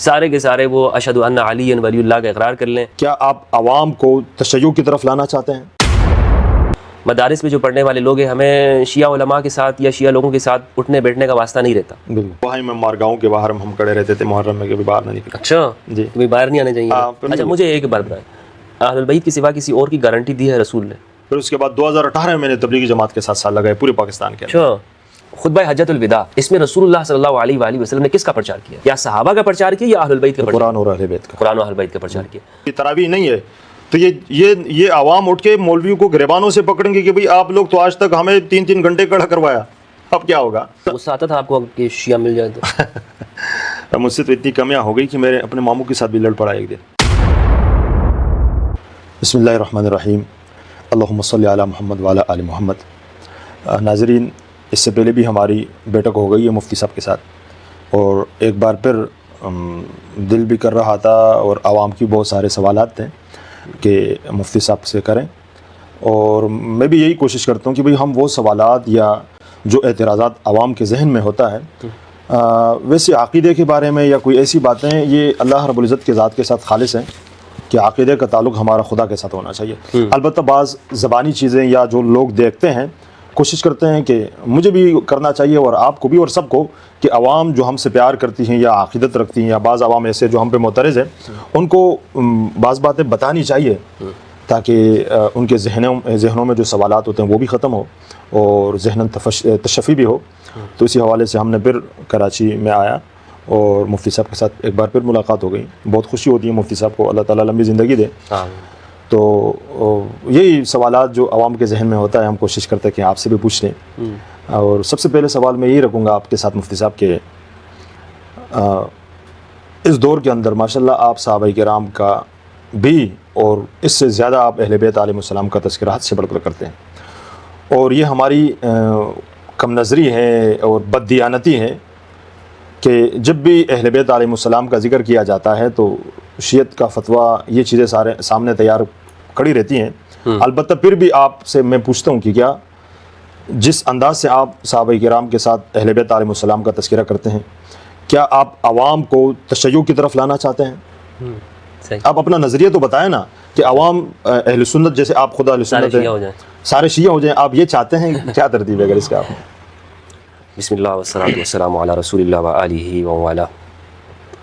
سارے کے سارے وہ اشہد ان علی ولی اللہ کا اقرار کر لیں. کیا آپ عوام کو تشیع کی طرف لانا چاہتے ہیں؟ مدارس میں جو پڑھنے والے لوگ ہیں ہمیں شیعہ علماء کے ساتھ یا شیعہ لوگوں کے ساتھ اٹھنے بیٹھنے کا واسطہ نہیں رہتا. وہاں میں مارگاؤں کے باہر ہم کھڑے رہتے تھے محرم میں، کبھی باہر نہ نکلے. اچھا جی، کبھی باہر نہیں آنے چاہیے. اچھا مجھے ایک بات بتائیں، اہل البیت کے سوا کسی اور کی گارنٹی دی ہے رسول نے؟ پھر اس کے بعد 2018 میں نے تبلیغی جماعت کے ساتھ سال لگائے پورے پاکستان کے اندر. اچھا، خطبہ حجۃ الوداع، اس میں رسول اللہ صلی اللہ علیہ وآلہ وسلم نے کس کا پرچار کیا؟ یا صحابہ کا پرچار کیا یا اہل البیت کا پرچار؟ قرآن اور اہل بیت کا. قرآن و اہل بیت کا پرچار کیا. یہ تراویح نہیں ہے تو یہ عوام اٹھ کے مولویوں کو گریبانوں سے پکڑیں گے کہ بھئی آپ لوگ تو آج تک ہمیں 3 گھنٹے کھڑا کروایا، اب کیا ہوگا؟ غصہ آتا تھا آپ کو کہ شیعہ مل جائے تو؟ مجھ سے تو اتنی کمیاں ہو گئی کہ میرے اپنے ماموں کے ساتھ بھی لڑ پڑا ایک دن. بسم اللہ الرحمن الرحیم، اللہم صلی علی محمد وعلی آل محمد. ناظرین، اس سے پہلے بھی ہماری بیٹھک ہو گئی ہے مفتی صاحب کے ساتھ، اور ایک بار پھر دل بھی کر رہا تھا اور عوام کی بہت سارے سوالات تھے کہ مفتی صاحب سے کریں، اور میں بھی یہی کوشش کرتا ہوں کہ بھئی ہم وہ سوالات یا جو اعتراضات عوام کے ذہن میں ہوتا ہے، ویسے عقیدے کے بارے میں یا کوئی ایسی باتیں، یہ اللہ رب العزت کے ذات کے ساتھ خالص ہیں کہ عقیدے کا تعلق ہمارا خدا کے ساتھ ہونا چاہیے. البتہ بعض زبانی چیزیں یا جو لوگ دیکھتے ہیں کوشش کرتے ہیں کہ مجھے بھی کرنا چاہیے اور آپ کو بھی اور سب کو، کہ عوام جو ہم سے پیار کرتی ہیں یا عقیدت رکھتی ہیں، یا بعض عوام ایسے جو ہم پہ معترض ہیں، ان کو بعض باتیں بتانی چاہیے تاکہ ان کے ذہنوں میں جو سوالات ہوتے ہیں وہ بھی ختم ہو اور ذہناً تشفی بھی ہو. تو اسی حوالے سے ہم نے پھر کراچی میں آیا اور مفتی صاحب کے ساتھ ایک بار پھر ملاقات ہو گئی. بہت خوشی ہوتی ہے مفتی صاحب کو اللہ تعالیٰ لمبی زندگی دے. تو یہی سوالات جو عوام کے ذہن میں ہوتا ہے ہم کوشش کرتے ہیں کہ آپ سے بھی پوچھ لیں. اور سب سے پہلے سوال میں یہی رکھوں گا آپ کے ساتھ مفتی صاحب کہ اس دور کے اندر ماشاءاللہ آپ صحابہ کرام کا بھی اور اس سے زیادہ آپ اہل بیت علیہ السلام کا تذکرہ حد سے بڑھ کر کرتے ہیں، اور یہ ہماری کم نظری ہے اور بددیانتی ہے کہ جب بھی اہل بیت علیہ السلام کا ذکر کیا جاتا ہے تو شیعت کا فتویٰ یہ چیزیں سارے سامنے تیار کھڑی رہتی ہیں. البتہ پھر بھی آپ سے میں پوچھتا ہوں کہ کیا جس انداز سے آپ صحابہ کرام کے ساتھ اہل بیت علیہ السلام کا تذکرہ کرتے ہیں، کیا آپ عوام کو تشیع کی طرف لانا چاہتے ہیں؟ آپ اپنا نظریہ تو بتائیں نا کہ عوام اہل سنت، جیسے آپ خدا اہل سنت ہیں، سارے شیعہ ہو جائیں، آپ یہ چاہتے ہیں؟ کیا ترتیب ہے اگر اس کا؟ آپ بسم اللہ والصلاۃ والسلام علی رسول اللہ وآلہ ومن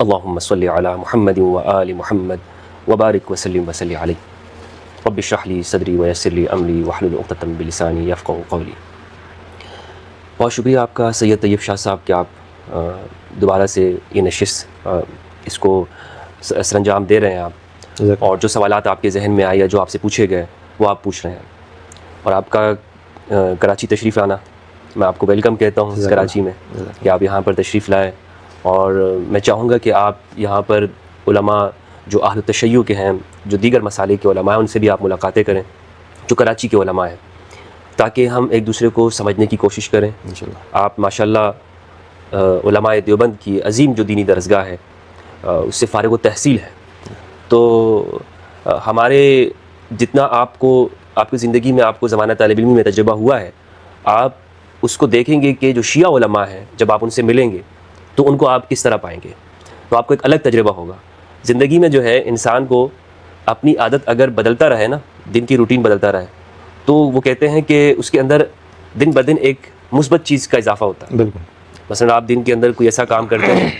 اللہم صلی علی محمد وآل محمد وبارک وسلم وصلی علیہ رب اشرح لی صدری ویسر لی امری واحلل عقدۃ من لسانی یفقہوا قولی. بہت شکریہ آپ کا سید طیب شاہ صاحب کہ آپ دوبارہ سے یہ نشست اس کو سرانجام دے رہے ہیں آپ، اور جو سوالات آپ کے ذہن میں آئے یا جو آپ سے پوچھے گئے وہ آپ پوچھ رہے ہیں. اور آپ کا کراچی تشریف لانا، میں آپ کو ویلکم کہتا ہوں کراچی میں کہ آپ یہاں پر تشریف لائے، اور میں چاہوں گا کہ آپ یہاں پر علماء جو اہل تشیع کے ہیں، جو دیگر مسالک کے علماء ہیں، ان سے بھی آپ ملاقاتیں کریں جو کراچی کے علماء ہیں، تاکہ ہم ایک دوسرے کو سمجھنے کی کوشش کریں. آپ ماشاءاللہ علماء دیوبند کی عظیم جو دینی درسگاہ ہے اس سے فارغ و تحصیل ہے، تو ہمارے جتنا آپ کو آپ کی زندگی میں آپ کو زمانہ طالب علمی میں تجربہ ہوا ہے، آپ اس کو دیکھیں گے کہ جو شیعہ علماء ہیں جب آپ ان سے ملیں گے تو ان کو آپ کس طرح پائیں گے، تو آپ کو ایک الگ تجربہ ہوگا. زندگی میں جو ہے انسان کو اپنی عادت اگر بدلتا رہے نا، دن کی روٹین بدلتا رہے، تو وہ کہتے ہیں کہ اس کے اندر دن بدن ایک مثبت چیز کا اضافہ ہوتا ہے. بالکل. مثلا آپ دن کے اندر کوئی ایسا کام کرتے ہیں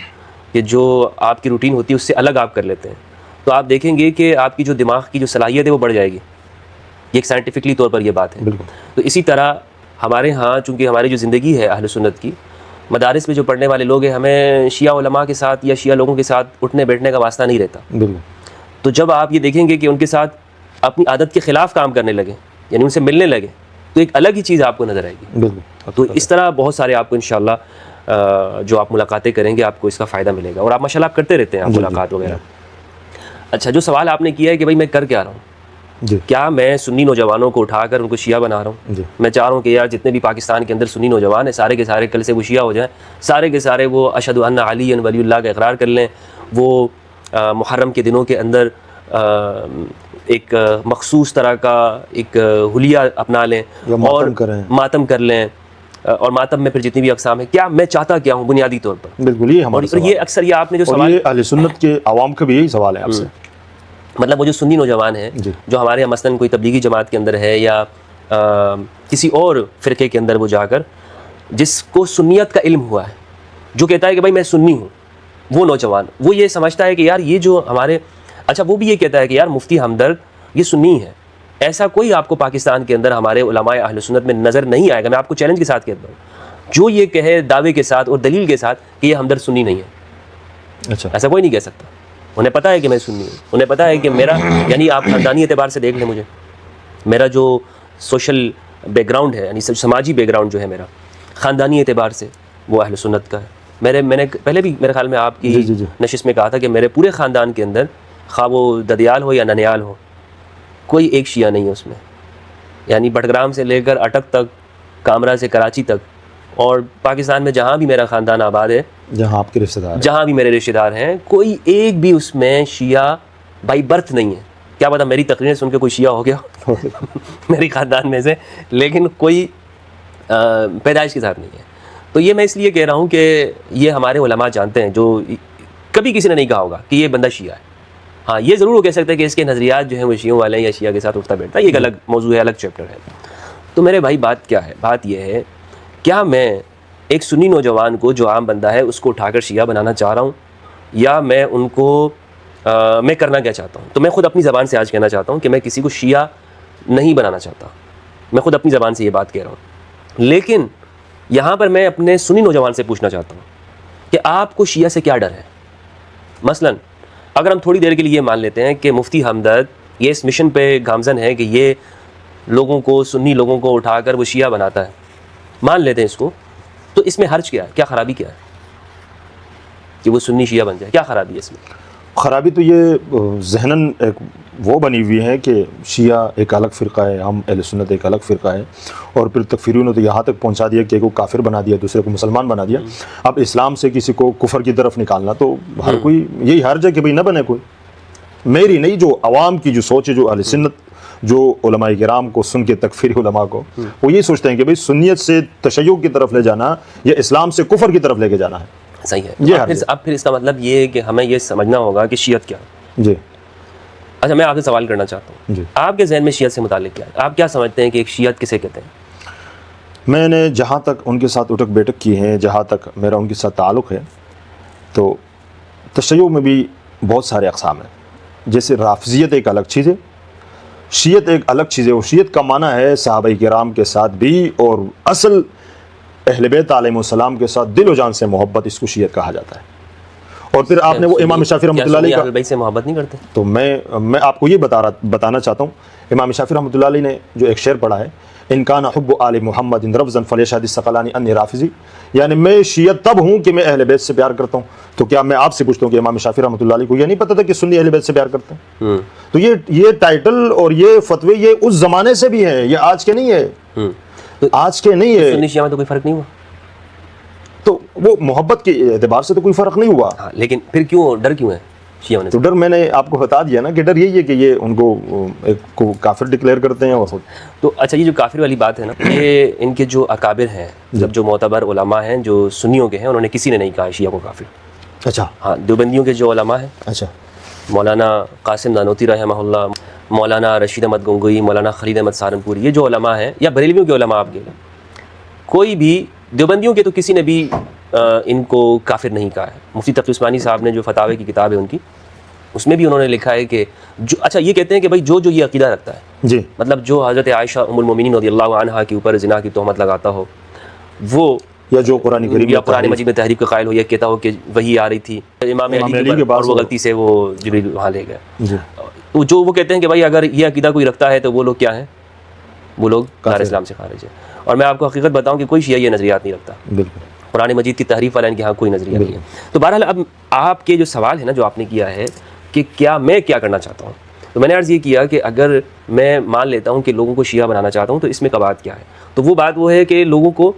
کہ جو آپ کی روٹین ہوتی ہے اس سے الگ آپ کر لیتے ہیں، تو آپ دیکھیں گے کہ آپ کی جو دماغ کی جو صلاحیت ہے وہ بڑھ جائے گی. یہ ایک سائنٹیفکلی طور پر یہ بات ہے. بالکل. تو اسی طرح ہمارے ہاں چونکہ ہماری جو زندگی ہے اہل سنت کی، مدارس میں جو پڑھنے والے لوگ ہیں ہمیں شیعہ علماء کے ساتھ یا شیعہ لوگوں کے ساتھ اٹھنے بیٹھنے کا واسطہ نہیں رہتا. بالکل. تو جب آپ یہ دیکھیں گے کہ ان کے ساتھ اپنی عادت کے خلاف کام کرنے لگے، یعنی ان سے ملنے لگے، تو ایک الگ ہی چیز آپ کو نظر آئے گی. بالکل. تو اس طرح بہت سارے آپ کو انشاءاللہ جو آپ ملاقاتیں کریں گے آپ کو اس کا فائدہ ملے گا، اور آپ ماشاءاللہ آپ کرتے رہتے ہیں آپ ملاقات وغیرہ. اچھا، جو سوال آپ نے کیا ہے کہ بھائی میں کر کیا رہا ہوں، کیا میں سنی نوجوانوں کو اٹھا کر ان کو شیعہ بنا رہا ہوں؟ میں چاہ رہا ہوں کہ یار جتنے بھی پاکستان کے اندر سنی نوجوان ہیں سارے کے سارے کل سے وہ شیعہ ہو جائیں، سارے کے سارے وہ اشہد ان علی ولی اللہ کا اقرار کر لیں، وہ محرم کے دنوں کے اندر ایک مخصوص طرح کا ایک حلیہ اپنا لیں اور ماتم کر لیں، اور ماتم میں پھر جتنی بھی اقسام ہیں، کیا میں چاہتا کیا ہوں بنیادی طور پر؟ بالکل یہ ہمارا اور یہ اکثر یہ آپ نے جو اور سوال، یہ اہل سنت کے عوام کا بھی یہی سوال ہے آپ سے، مطلب وہ جو سنی نوجوان ہیں جو ہمارے یہاں مثلاً کوئی تبلیغی جماعت کے اندر ہے یا کسی اور فرقے کے اندر وہ جا کر، جس کو سنیت کا علم ہوا ہے، جو کہتا ہے کہ بھائی میں سنی ہوں، وہ نوجوان وہ یہ سمجھتا ہے کہ یار یہ جو ہمارے، اچھا وہ بھی یہ کہتا ہے کہ یار مفتی ہمدرد یہ سنی ہے، ایسا کوئی آپ کو پاکستان کے اندر ہمارے علماء اہل سنت میں نظر نہیں آئے گا، میں آپ کو چیلنج کے ساتھ کہتا ہوں، جو یہ کہے دعوے کے ساتھ اور دلیل کے ساتھ کہ یہ ہمدرد سنی نہیں ہے، اچھا ایسا کوئی نہیں کہہ سکتا۔ انہیں پتہ ہے کہ میں سنی ہوں، انہیں پتہ ہے کہ میرا، یعنی آپ خاندانی اعتبار سے دیکھ لیں مجھے، میرا جو سوشل بیک گراؤنڈ ہے، یعنی سماجی بیک گراؤنڈ جو ہے میرا خاندانی اعتبار سے وہ اہل سنت کا ہے۔ میں نے پہلے بھی میرے خیال میں آپ کی نشست میں کہا تھا کہ میرے پورے خاندان کے اندر، خواہ وہ ددیال ہو یا ننیال ہو، کوئی ایک شیعہ نہیں ہے اس میں، یعنی بٹگرام سے لے کر اٹک تک، کامرا سے کراچی تک، اور پاکستان میں جہاں بھی میرا خاندان آباد ہے، جہاں آپ کے رشتہ دار ہیں، جہاں بھی میرے رشتہ دار ہیں، کوئی ایک بھی اس میں شیعہ بائی برتھ نہیں ہے۔ کیا پتہ میری تقریریں سن کے کوئی شیعہ ہو گیا میری خاندان میں سے، لیکن کوئی پیدائش کے ساتھ نہیں ہے۔ تو یہ میں اس لیے کہہ رہا ہوں کہ یہ ہمارے علماء جانتے ہیں، جو کبھی کسی نے نہیں کہا ہوگا کہ یہ بندہ شیعہ ہے۔ ہاں یہ ضرور وہ کہہ سکتے ہیں کہ اس کے نظریات جو ہیں وہ شیعوں والے ہیں یا شیعہ کے ساتھ اٹھتا بیٹھتا ہے، یہ ایک الگ موضوع ہے، الگ چیپٹر ہے۔ تو میرے بھائی بات کیا ہے؟ بات یہ ہے، کیا میں ایک سنی نوجوان کو جو عام بندہ ہے اس کو اٹھا کر شیعہ بنانا چاہ رہا ہوں، یا میں ان کو میں کرنا کیا چاہتا ہوں؟ تو میں خود اپنی زبان سے آج کہنا چاہتا ہوں کہ میں کسی کو شیعہ نہیں بنانا چاہتا، میں خود اپنی زبان سے یہ بات کہہ رہا ہوں۔ لیکن یہاں پر میں اپنے سنی نوجوان سے پوچھنا چاہتا ہوں کہ آپ کو شیعہ سے کیا ڈر ہے؟ مثلاً اگر ہم تھوڑی دیر کے لیے یہ مان لیتے ہیں کہ مفتی ہمدرد یہ اس مشن پہ گامزن ہے کہ یہ لوگوں کو، سنی لوگوں کو اٹھا کر وہ شیعہ بناتا ہے، مان لیتے ہیں اس کو، تو اس میں حرج کیا ہے؟ کیا خرابی کیا ہے کہ وہ سنی شیعہ بن جائے؟ کیا خرابی ہے اس میں؟ خرابی تو یہ ذہناً ایک وہ بنی ہوئی ہے کہ شیعہ ایک الگ فرقہ ہے، ہم اہل سنت ایک الگ فرقہ ہے، اور پھر تکفیریوں نے تو یہاں تک پہنچا دیا کہ ایک کو کافر بنا دیا، دوسرے کو مسلمان بنا دیا۔ اب اسلام سے کسی کو کفر کی طرف نکالنا تو ہر کوئی یہی حرج ہے کہ بھئی نہ بنے کوئی، میری نہیں، جو عوام کی جو سوچ ہے، جو اہل سنت، جو علماء کرام کو سن کے تکفیری علماء کو، وہ یہ سوچتے ہیں کہ بھئی سنیت سے تشیع کی طرف لے جانا یا اسلام سے کفر کی طرف لے کے جانا ہے۔ صحیح ہے۔ اب پھر اس کا مطلب یہ ہے کہ ہمیں یہ سمجھنا ہوگا کہ شیعت کیا ہے۔ جی اچھا میں آپ سے سوال کرنا چاہتا ہوں، آپ کے ذہن میں شیعت سے متعلق کیا ہے؟ آپ کیا سمجھتے ہیں کہ ایک شیعت کسے کہتے ہیں؟ میں نے جہاں تک ان کے ساتھ اٹھک بیٹھک کی ہے، جہاں تک میرا ان کے ساتھ تعلق ہے، تو تشیع میں بھی بہت سارے اقسام ہیں۔ جیسے رافضیت ایک الگ چیز ہے، شیعت ایک الگ چیز ہے، اور شیعت کا معنی ہے صحابہ کرام کے ساتھ بھی اور اصل اہل بیت علیہم السلام کے ساتھ دل و جان سے محبت، اس کو شیعت کہا جاتا ہے۔ اور پھر آپ نے وہ امام شافعی رحمۃ اللہ علیہ اہل بیت سے محبت نہیں کرتے؟ تو میں آپ کو یہ بتانا چاہتا ہوں، امام شافعی رحمۃ اللہ علیہ نے جو ایک شعر پڑھا ہے، ان کان حب آل محمد رفضا فلیشهد الثقلان انی رافضی، یعنی میں شیعت تب ہوں کہ میں اہل بیت سے پیار کرتا ہوں۔ تو کیا میں آپ سے پوچھتا ہوں کہ امام شافعی رحمۃ اللہ علیہ کو یہ نہیں پتا تھا کہ سنی اہل بیت سے پیار کرتے ہیں؟ تو یہ ٹائٹل اور یہ فتوے یہ اس زمانے سے بھی ہیں، یہ آج کے نہیں ہے، آج کے نہیں ہے۔ سنی شیعہ میں تو کوئی فرق نہیں ہوا؟ تو وہ محبت کے اعتبار سے تو کوئی فرق نہیں ہوا، لیکن پھر کیوں ڈر کیوں ہے شیعہ ہونے سے؟ تو ڈر میں نے آپ کو بتا دیا نا کہ ڈر یہی ہے کہ یہ ان کو ایک کو کافر ڈکلیئر کرتے ہیں۔ اور تو اچھا یہ جو کافر والی بات ہے نا، یہ ان کے جو اکابر ہیں، جب جو معتبر علماء ہیں جو سنیوں کے ہیں، انہوں نے کسی نے نہیں کہا شیعہ کو کافر۔ اچھا ہاں دیوبندیوں کے جو علماء ہیں، اچھا، مولانا قاسم نانوتی رحمہ اللہ، مولانا رشید احمد گنگوئی، مولانا خالد احمد سہارنپوری، یہ جو علماء ہیں، یا بریلویوں کے علماء آپ کے، کوئی بھی دیوبندیوں کے تو کسی نے بھی ان کو کافر نہیں کہا ہے۔ مفتی تقی عثمانی صاحب نے جو فتاوی کی کتاب ہے ان کی، اس میں بھی انہوں نے لکھا ہے کہ جو، اچھا یہ کہتے ہیں کہ بھائی جو یہ عقیدہ رکھتا ہے، جی، مطلب جو حضرت عائشہ ام المومنین رضی اللہ عنہا کے اوپر زنا کی تہمت لگاتا ہو، وہ یا جو قرآن کریم یا قرآن مجید میں تحریف کا قائل ہو، یہ کہتا ہو کہ وہی آ رہی تھی امام علی کے اوپر اور وہ غلطی سے وہ جبریل وہاں لے گئے، جو وہ کہتے ہیں کہ بھائی اگر یہ عقیدہ کوئی رکھتا ہے تو وہ لوگ کیا ہیں؟ وہ لوگ دار اسلام سے خارج ہیں۔ اور میں آپ کو حقیقت بتاؤں کہ کوئی شیعہ یہ نظریات نہیں رکھتا، بالکل قرآن مجید کی تحریف والا ان کے ہاں کوئی نظریہ نہیں ہے۔ تو بہرحال اب آپ کے جو سوال ہے نا جو آپ نے کیا ہے کہ کیا میں کیا کرنا چاہتا ہوں، تو میں نے عرض یہ کیا کہ اگر میں مان لیتا ہوں کہ لوگوں کو شیعہ بنانا چاہتا ہوں تو اس میں کا بات کیا ہے؟ تو وہ بات وہ ہے کہ لوگوں کو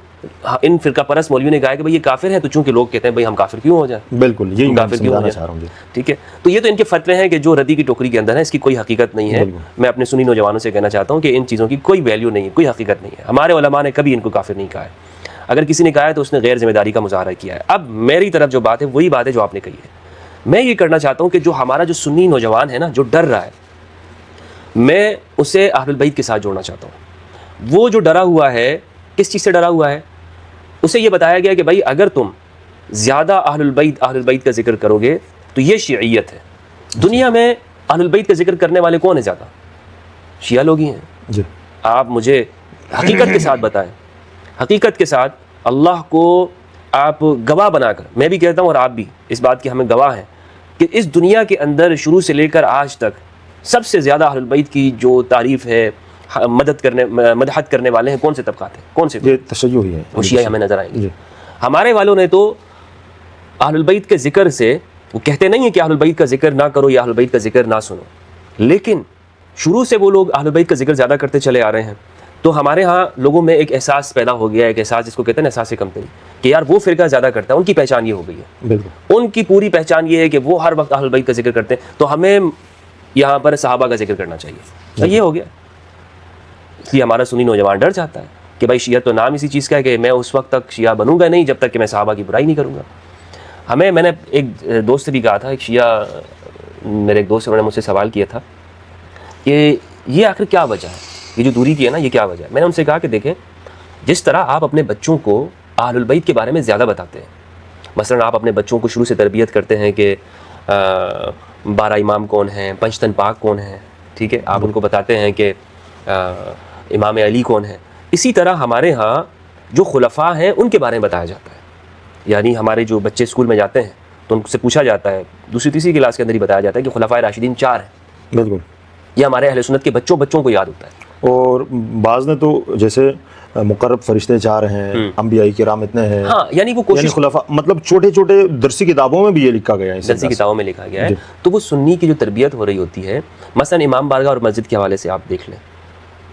ان فرقہ پرست مولویوں نے کہا کہ بھائی یہ کافر ہیں، تو چونکہ لوگ کہتے ہیں بھائی ہم کافر کیوں ہو جائیں، بالکل یہی کافر کیوں ہو سمجھانا چاہ رہا ہوں جی۔ ٹھیک ہے، تو یہ تو ان کے فتوے ہیں کہ جو ردی کی ٹوکری کے اندر ہے، اس کی کوئی حقیقت نہیں ہے۔ میں اپنے سنی نوجوانوں سے کہنا چاہتا ہوں کہ ان چیزوں کی کوئی ویلیو نہیں ہے، کوئی حقیقت نہیں ہے، ہمارے علماء نے کبھی ان کو کافر نہیں کہا ہے۔ اگر کسی نے کہا ہے تو اس نے غیر ذمہ داری کا مظاہرہ کیا ہے. اب میری طرف جو بات ہے وہی بات ہے جو آپ نے کہی ہے. میں یہ کرنا چاہتا ہوں کہ جو ہمارا جو سنی نوجوان ہے نا جو ڈر رہا ہے, میں اسے اہل البیت کے ساتھ جوڑنا چاہتا ہوں. وہ جو ڈرا ہوا ہے کس چیز سے ڈرا ہوا ہے؟ اسے یہ بتایا گیا کہ بھائی اگر تم زیادہ اہل البیت کا ذکر کرو گے تو یہ شیعیت ہے. دنیا میں اہل البیت کا ذکر کرنے والے کون ہیں زیادہ؟ شیعہ لوگ ہی ہیں. جی آپ مجھے حقیقت کے ساتھ بتائیں, حقیقت کے ساتھ اللہ کو آپ گواہ بنا کر, میں بھی کہتا ہوں اور آپ بھی اس بات کے ہمیں گواہ ہیں کہ اس دنیا کے اندر شروع سے لے کر آج تک سب سے زیادہ اہل البیت کی جو تعریف ہے, مدحت کرنے والے ہیں کون سے طبقات ہیں, کون سے؟ یہ تشیع ہی ہے, وہ شیعہ ہمیں نظر آئیں گے. جی. ہمارے والوں نے تو اہل البیت کے ذکر سے, وہ کہتے نہیں ہیں کہ اہل البیت کا ذکر نہ کرو یا اہل البیت کا ذکر نہ سنو, لیکن شروع سے وہ لوگ اہل البیت کا ذکر زیادہ کرتے چلے آ رہے ہیں. تو ہمارے ہاں لوگوں میں ایک احساس پیدا ہو گیا ہے, ایک احساس جس کو کہتے ہیں احساس کمتری, کہ یار وہ فرقہ زیادہ کرتا ہے, ان کی پہچان یہ ہو گئی ہے. بالکل ان کی پوری پہچان یہ ہے کہ وہ ہر وقت اہل البیت کا ذکر کرتے ہیں, تو ہمیں یہاں پر صحابہ کا ذکر کرنا چاہیے. تو یہ ہو گیا. اس لیے ہمارا سنی نوجوان ڈر جاتا ہے کہ بھائی شیعہ تو نام اسی چیز کا ہے کہ میں اس وقت تک شیعہ بنوں گا نہیں جب تک کہ میں صحابہ کی برائی نہیں کروں گا. میں نے ایک دوست سے بھی کہا تھا, ایک شیعہ میرے ایک دوست نے مجھ سے سوال کیا تھا کہ یہ آخر کیا وجہ ہے, یہ جو دوری کی ہے نا یہ کیا وجہ ہے؟ میں نے ان سے کہا کہ دیکھیں, جس طرح آپ اپنے بچوں کو اہل البیت کے بارے میں زیادہ بتاتے ہیں, مثلا آپ اپنے بچوں کو شروع سے تربیت کرتے ہیں کہ 12 امام کون ہیں, پنجتن پاک کون ہیں, ٹھیک ہے, آپ ان کو بتاتے ہیں کہ امام علی کون ہیں, اسی طرح ہمارے ہاں جو خلفاء ہیں ان کے بارے میں بتایا جاتا ہے. یعنی ہمارے جو بچے اسکول میں جاتے ہیں تو ان سے پوچھا جاتا ہے, دوسری تیسری کلاس کے اندر ہی بتایا جاتا ہے کہ خلفاء راشدین 4 ہیں. بالکل, یہ ہمارے اہل سنت کے بچوں کو یاد ہوتا ہے. اور بعض نے تو جیسے مقرب فرشتے 4 ہیں, انبیاء کرام اتنے ہیں. ہاں, یعنی وہ کوشش, خلفاء مطلب چھوٹے چھوٹے درسی کتابوں میں بھی یہ لکھا گیا ہے, درسی کتابوں میں لکھا گیا ہے. تو وہ سنی کی جو تربیت ہو رہی ہوتی ہے, مثلا امام بارگاہ اور مسجد کے حوالے سے آپ دیکھ لیں.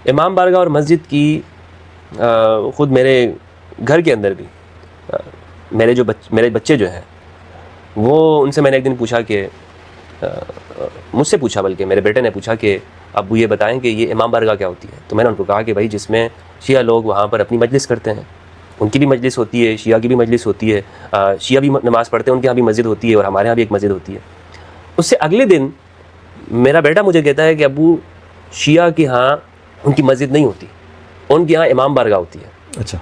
امام بارگاہ اور مسجد کی خود میرے گھر کے اندر بھی میرے بچے جو ہیں وہ, ان سے میں نے ایک دن پوچھا کہ مجھ سے پوچھا, بلکہ میرے بیٹے نے پوچھا کہ ابو یہ بتائیں کہ یہ امام بارگاہ کیا ہوتی ہے؟ تو میں نے ان کو کہا کہ بھائی جس میں شیعہ لوگ وہاں پر اپنی مجلس کرتے ہیں, ان کی بھی مجلس ہوتی ہے, شیعہ کی بھی مجلس ہوتی ہے, شیعہ بھی نماز پڑھتے ہیں, ان کے ہاں بھی مسجد ہوتی ہے, اور ہمارے ہاں بھی ایک مسجد ہوتی ہے. اس سے اگلے دن میرا بیٹا مجھے کہتا ہے کہ ابو شیعہ کے ہاں ان کی مسجد نہیں ہوتی, ان کے ہاں امام بارگاہ ہوتی ہے. اچھا.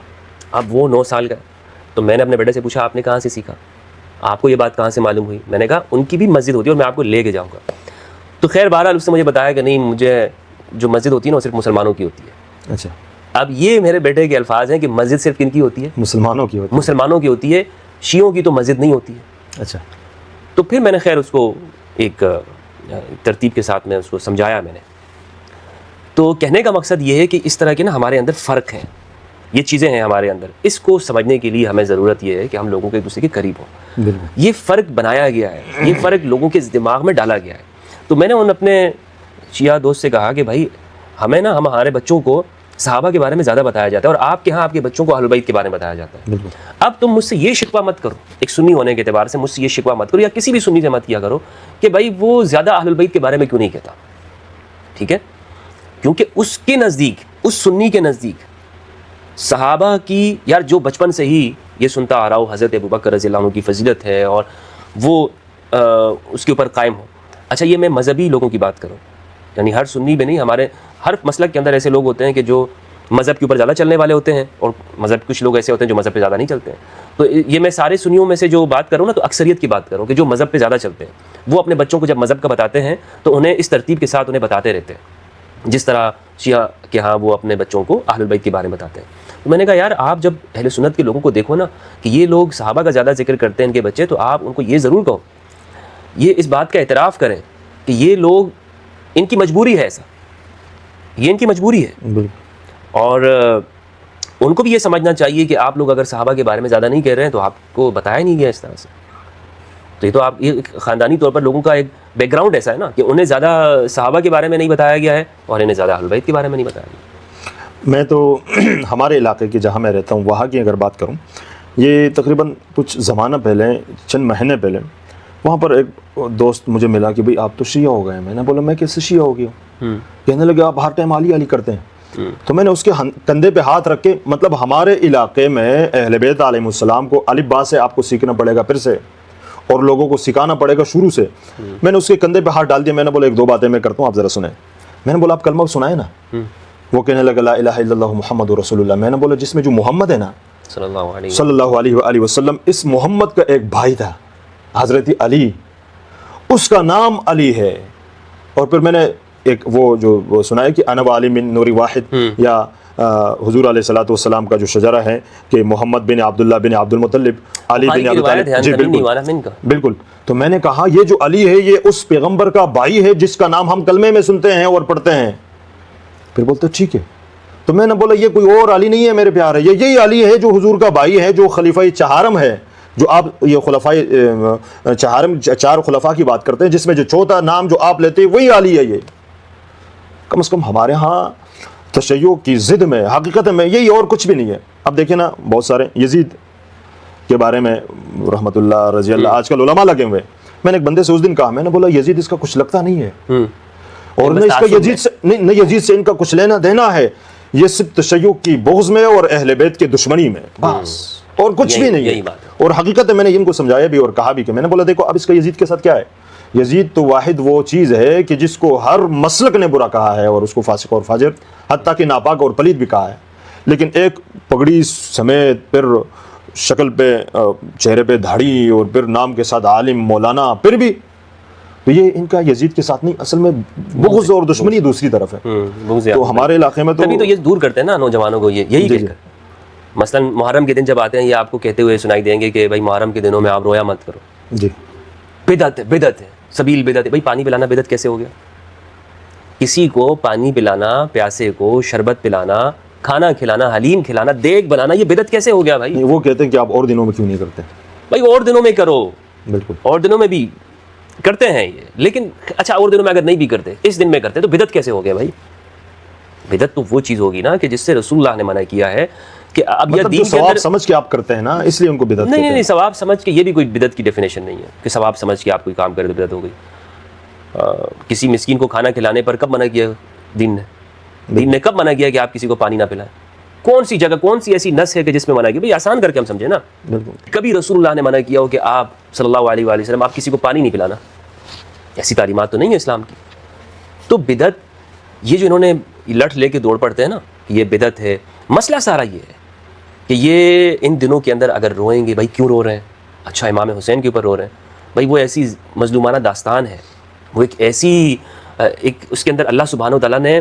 اب وہ 9 سال کا ہے. تو میں نے اپنے بیٹے سے پوچھا آپ نے کہاں سے سیکھا, آپ کو یہ بات کہاں سے معلوم ہوئی؟ میں نے کہا ان کی بھی مسجد ہوتی ہے اور میں آپ کو لے کے جاؤں گا. تو خیر بہرحال اس نے مجھے بتایا کہ نہیں, مجھے جو مسجد ہوتی ہے نا وہ صرف مسلمانوں کی ہوتی ہے. اچھا. اب یہ میرے بیٹے کے الفاظ ہیں کہ مسجد صرف کن کی ہوتی ہے؟ مسلمانوں کی ہوتی ہے. مسلمانوں کی ہوتی ہے, شیعوں کی تو مسجد نہیں ہوتی ہے. اچھا. تو پھر میں نے خیر اس کو ایک ترتیب کے ساتھ میں اس کو سمجھایا میں نے. تو کہنے کا مقصد یہ ہے کہ اس طرح کے نا ہمارے اندر فرق ہیں, یہ چیزیں ہیں ہمارے اندر. اس کو سمجھنے کے لیے ہمیں ضرورت یہ ہے کہ ہم لوگوں کے ایک دوسرے کے قریب ہوں. یہ فرق بنایا گیا ہے, یہ فرق لوگوں کے دماغ میں ڈالا گیا ہے. تو میں نے ان اپنے شیعہ دوست سے کہا کہ بھائی ہمیں نا ہمارے بچوں کو صحابہ کے بارے میں زیادہ بتایا جاتا ہے, اور آپ کے ہاں آپ کے بچوں کو اہل بیت کے بارے میں بتایا جاتا ہے. اب تم مجھ سے یہ شکوہ مت کرو, ایک سنی ہونے کے اعتبار سے مجھ سے یہ شکوہ مت کرو, یا کسی بھی سنی سے مت کیا کرو کہ بھائی وہ زیادہ اہل بیت کے بارے میں کیوں نہیں کہتا. ٹھیک ہے, کیونکہ اس کے نزدیک, اس سنی کے نزدیک صحابہ کی, یار جو بچپن سے ہی یہ سنتا آ رہا ہو حضرت ابوبکر رضی اللہ عنہ کی فضیلت ہے اور وہ اس کے اوپر قائم ہو. اچھا یہ میں مذہبی لوگوں کی بات کروں, یعنی ہر سنی میں نہیں, ہمارے ہر مسلک کے اندر ایسے لوگ ہوتے ہیں کہ جو مذہب کے اوپر زیادہ چلنے والے ہوتے ہیں, اور مذہب کچھ لوگ ایسے ہوتے ہیں جو مذہب پہ زیادہ نہیں چلتے ہیں. تو یہ میں سارے سنیوں میں سے جو بات کروں نا, تو اکثریت کی بات کروں کہ جو مذہب پہ زیادہ چلتے ہیں وہ اپنے بچوں کو جب مذہب کا بتاتے ہیں تو انہیں اس ترتیب کے ساتھ انہیں بتاتے رہتے ہیں جس طرح شیعہ کے ہاں وہ اپنے بچوں کو اہل بیت کے بارے میں بتاتے ہیں. تو میں نے کہا یار آپ جب اہل سنت کے لوگوں کو دیکھو نا کہ یہ لوگ صحابہ کا زیادہ ذکر کرتے ہیں ان کے بچے, تو آپ ان کو یہ ضرور کہو, یہ اس بات کا اعتراف کریں کہ یہ لوگ, ان کی مجبوری ہے ایسا, یہ ان کی مجبوری ہے. اور ان کو بھی یہ سمجھنا چاہیے کہ آپ لوگ اگر صحابہ کے بارے میں زیادہ نہیں کہہ رہے ہیں تو آپ کو بتایا نہیں گیا اس طرح سے. تو یہ تو آپ, یہ خاندانی طور پر لوگوں کا ایک بیک گراؤنڈ ایسا ہے نا کہ انہیں زیادہ صحابہ کے بارے میں نہیں بتایا گیا ہے اور انہیں زیادہ اہل بیت کے بارے میں نہیں بتایا گیا. میں تو ہمارے علاقے کے جہاں میں رہتا ہوں وہاں کی اگر بات کروں, یہ تقریباً کچھ زمانہ پہلے, چند مہینے پہلے, وہاں پر ایک دوست مجھے ملا کہ بھئی آپ تو شیعہ ہو گئے ہیں. میں نے بولا میں کیسے شیعہ ہو گیا ہوں؟ کہنے لگے آپ ہر ٹائم علی علی کرتے ہیں. تو میں نے اس کے کندھے پہ ہاتھ رکھ کے، مطلب ہمارے علاقے میں اہل بیت علیہ السلام کو الف با سے آپ کو سیکھنا پڑے گا پھر سے، اور لوگوں کو سکھانا پڑے گا شروع سے. میں نے اس کے کندھے پہ ہاتھ ڈال دیا. میں نے بولا ایک دو باتیں میں کرتا ہوں، آپ ذرا سنیں. میں نے بولا آپ کلمہ سنائیں نا. وہ کہنے لگا لا الہ الا اللہ محمد رسول اللہ. میں نے بولا جس میں جو محمد ہے نا صلی اللہ علیہ وآلہ وسلم، اس محمد کا ایک بھائی تھا حضرت علی، اس کا نام علی ہے. اور پھر میں نے ایک وہ سنایا کہ انا و علی من نور واحد، یا حضور علیہ الصلوۃ والسلام کا جو شجرہ ہے کہ محمد بن عبداللہ بن عبد المطلب علی بن ابی طالب. جی بالکل. تو میں نے کہا یہ جو علی ہے یہ اس پیغمبر کا بھائی ہے جس کا نام ہم کلمے میں سنتے ہیں اور پڑھتے ہیں. پھر بولتے ٹھیک ہے. تو میں نے بولا یہ کوئی اور علی نہیں ہے میرے پیارے، یہی علی ہے جو حضور کا بھائی ہے، جو خلیفہ چہارم ہے. جو آپ یہ خلفائے چہارم، چار خلفاء کی بات کرتے ہیں، جس میں جو چوتھا نام جو آپ لیتے ہیں وہی علی ہے. یہ کم از کم ہمارے ہاں تشیع کی ضد میں حقیقت میں یہی، اور کچھ بھی نہیں ہے. اب دیکھیں نا بہت سارے یزید کے بارے میں رحمۃ اللہ رضی اللہ، آج کل علماء لگے ہوئے. میں نے ایک بندے سے اس دن کہا، میں نے بولا یزید اس کا کچھ لگتا نہیں ہے، اور نہ اس کا یزید سے ان کا کچھ لینا دینا ہے. یہ صرف تشیع کی بغض میں اور اہل بیت کے دشمنی میں، بس اور کچھ بھی نہیں ہے. اور حقیقت میں نے ان کو سمجھایا بھی اور کہا بھی کہ میں نے بولا دیکھو اب اس کا یزید کے ساتھ کیا ہے. یزید تو واحد وہ چیز ہے کہ جس کو ہر مسلک نے برا کہا ہے اور اس کو فاسق اور فاجر، حتیٰ کہ ناپاک اور پلید بھی کہا ہے. لیکن ایک پگڑی سمیت، پھر شکل پہ چہرے پہ دھاڑی، اور پھر نام کے ساتھ عالم مولانا، پھر بھی تو یہ ان کا یزید کے ساتھ نہیں، اصل میں بغض اور دشمنی دوسری طرف ہے. تو ہمارے علاقے میں تو یہ دور کرتے ہیں نا نوجوانوں کو، یہی کہہ کر. مثلا محرم کے دن جب آتے ہیں یہ آپ کو کہتے ہوئے سنائی دیں گے کہ بھائی محرم کے دنوں میں آپ رویا مت کرو. جی بدعت ہے، بدعت ہے، سبیل بدعت ہے. بھائی پانی پلانا بدعت کیسے ہو گیا؟ کسی کو پانی پلانا، پیاسے کو شربت پلانا، کھانا کھلانا، حلیم کھلانا، دیگ بنانا، یہ بدعت کیسے ہو گیا بھائی؟ وہ کہتے ہیں کہ آپ اور دنوں میں کیوں نہیں کرتے؟ بھائی اور دنوں میں کرو، بالکل اور دنوں میں بھی کرتے ہیں یہ، لیکن اچھا اور دنوں میں اگر نہیں بھی کرتے، اس دن میں کرتے، تو بدعت کیسے ہو گیا بھائی؟ بدعت تو وہ چیز ہوگی نا کہ جس سے رسول اللہ نے منع کیا ہے کہ اب یہ دین کے اندر سمجھ کے آپ کرتے ہیں نا، اس لیے ان کو بدعت نہیں نہیں ثواب سمجھ کے، یہ بھی کوئی بدعت کی ڈیفینیشن نہیں ہے کہ ثواب سمجھ کے آپ کوئی کام کرے تو بدعت ہو گئی. کسی مسکین کو کھانا کھلانے پر کب منع کیا دین نے؟ دین نے کب منع کیا کہ آپ کسی کو پانی نہ پلائیں؟ کون سی جگہ، کون سی ایسی نس ہے کہ جس میں منع کیا؟ بھائی آسان کر کے ہم سمجھے نا. کبھی رسول اللہ نے منع کیا ہو کہ آپ صلی اللہ علیہ وآلہ وسلم آپ کسی کو پانی نہیں پلانا؟ ایسی تعلیمات تو نہیں ہے اسلام کی. تو بدعت یہ جو انہوں نے لٹ لے کے دوڑ پڑتے ہیں نا کہ یہ بدعت ہے، مسئلہ سارا یہ ہے کہ یہ ان دنوں کے اندر اگر روئیں گے، بھائی کیوں رو رہے ہیں؟ اچھا امام حسین کے اوپر رو رہے ہیں، بھائی وہ ایسی مظلومانہ داستان ہے، وہ ایک ایسی ایک اس کے اندر اللہ سبحانہ و تعالیٰ نے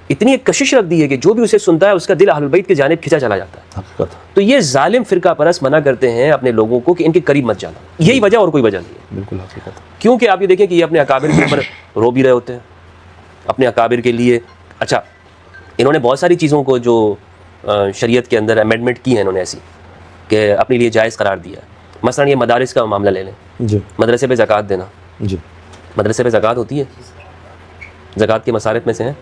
اتنی ایک کشش رکھ دی ہے کہ جو بھی اسے سنتا ہے اس کا دل اہل بیت کی جانب کھینچا چلا جاتا ہے. تو یہ ظالم فرقہ پرست منع کرتے ہیں اپنے لوگوں کو کہ ان کے قریب مت جانا. یہی وجہ اور کوئی وجہ نہیں ہے. بالکل حقیقت. کیونکہ آپ یہ دیکھیں کہ یہ اپنے اکابر کے اوپر رو بھی رہے ہوتے ہیں، اپنے اکابر کے لیے. اچھا انہوں نے بہت ساری چیزوں کو جو شریعت کے اندر امینڈمنٹ کی ہیں انہوں نے ایسی کہ اپنے لیے جائز قرار دیا ہے. مثلا یہ مدارس کا معاملہ لے لیں. جی. مدرسے پہ زکوٰۃ دینا. جی. مدرسے پہ زکوٰۃ ہوتی ہے، زکوٰۃ کے مصارف میں سے ہیں.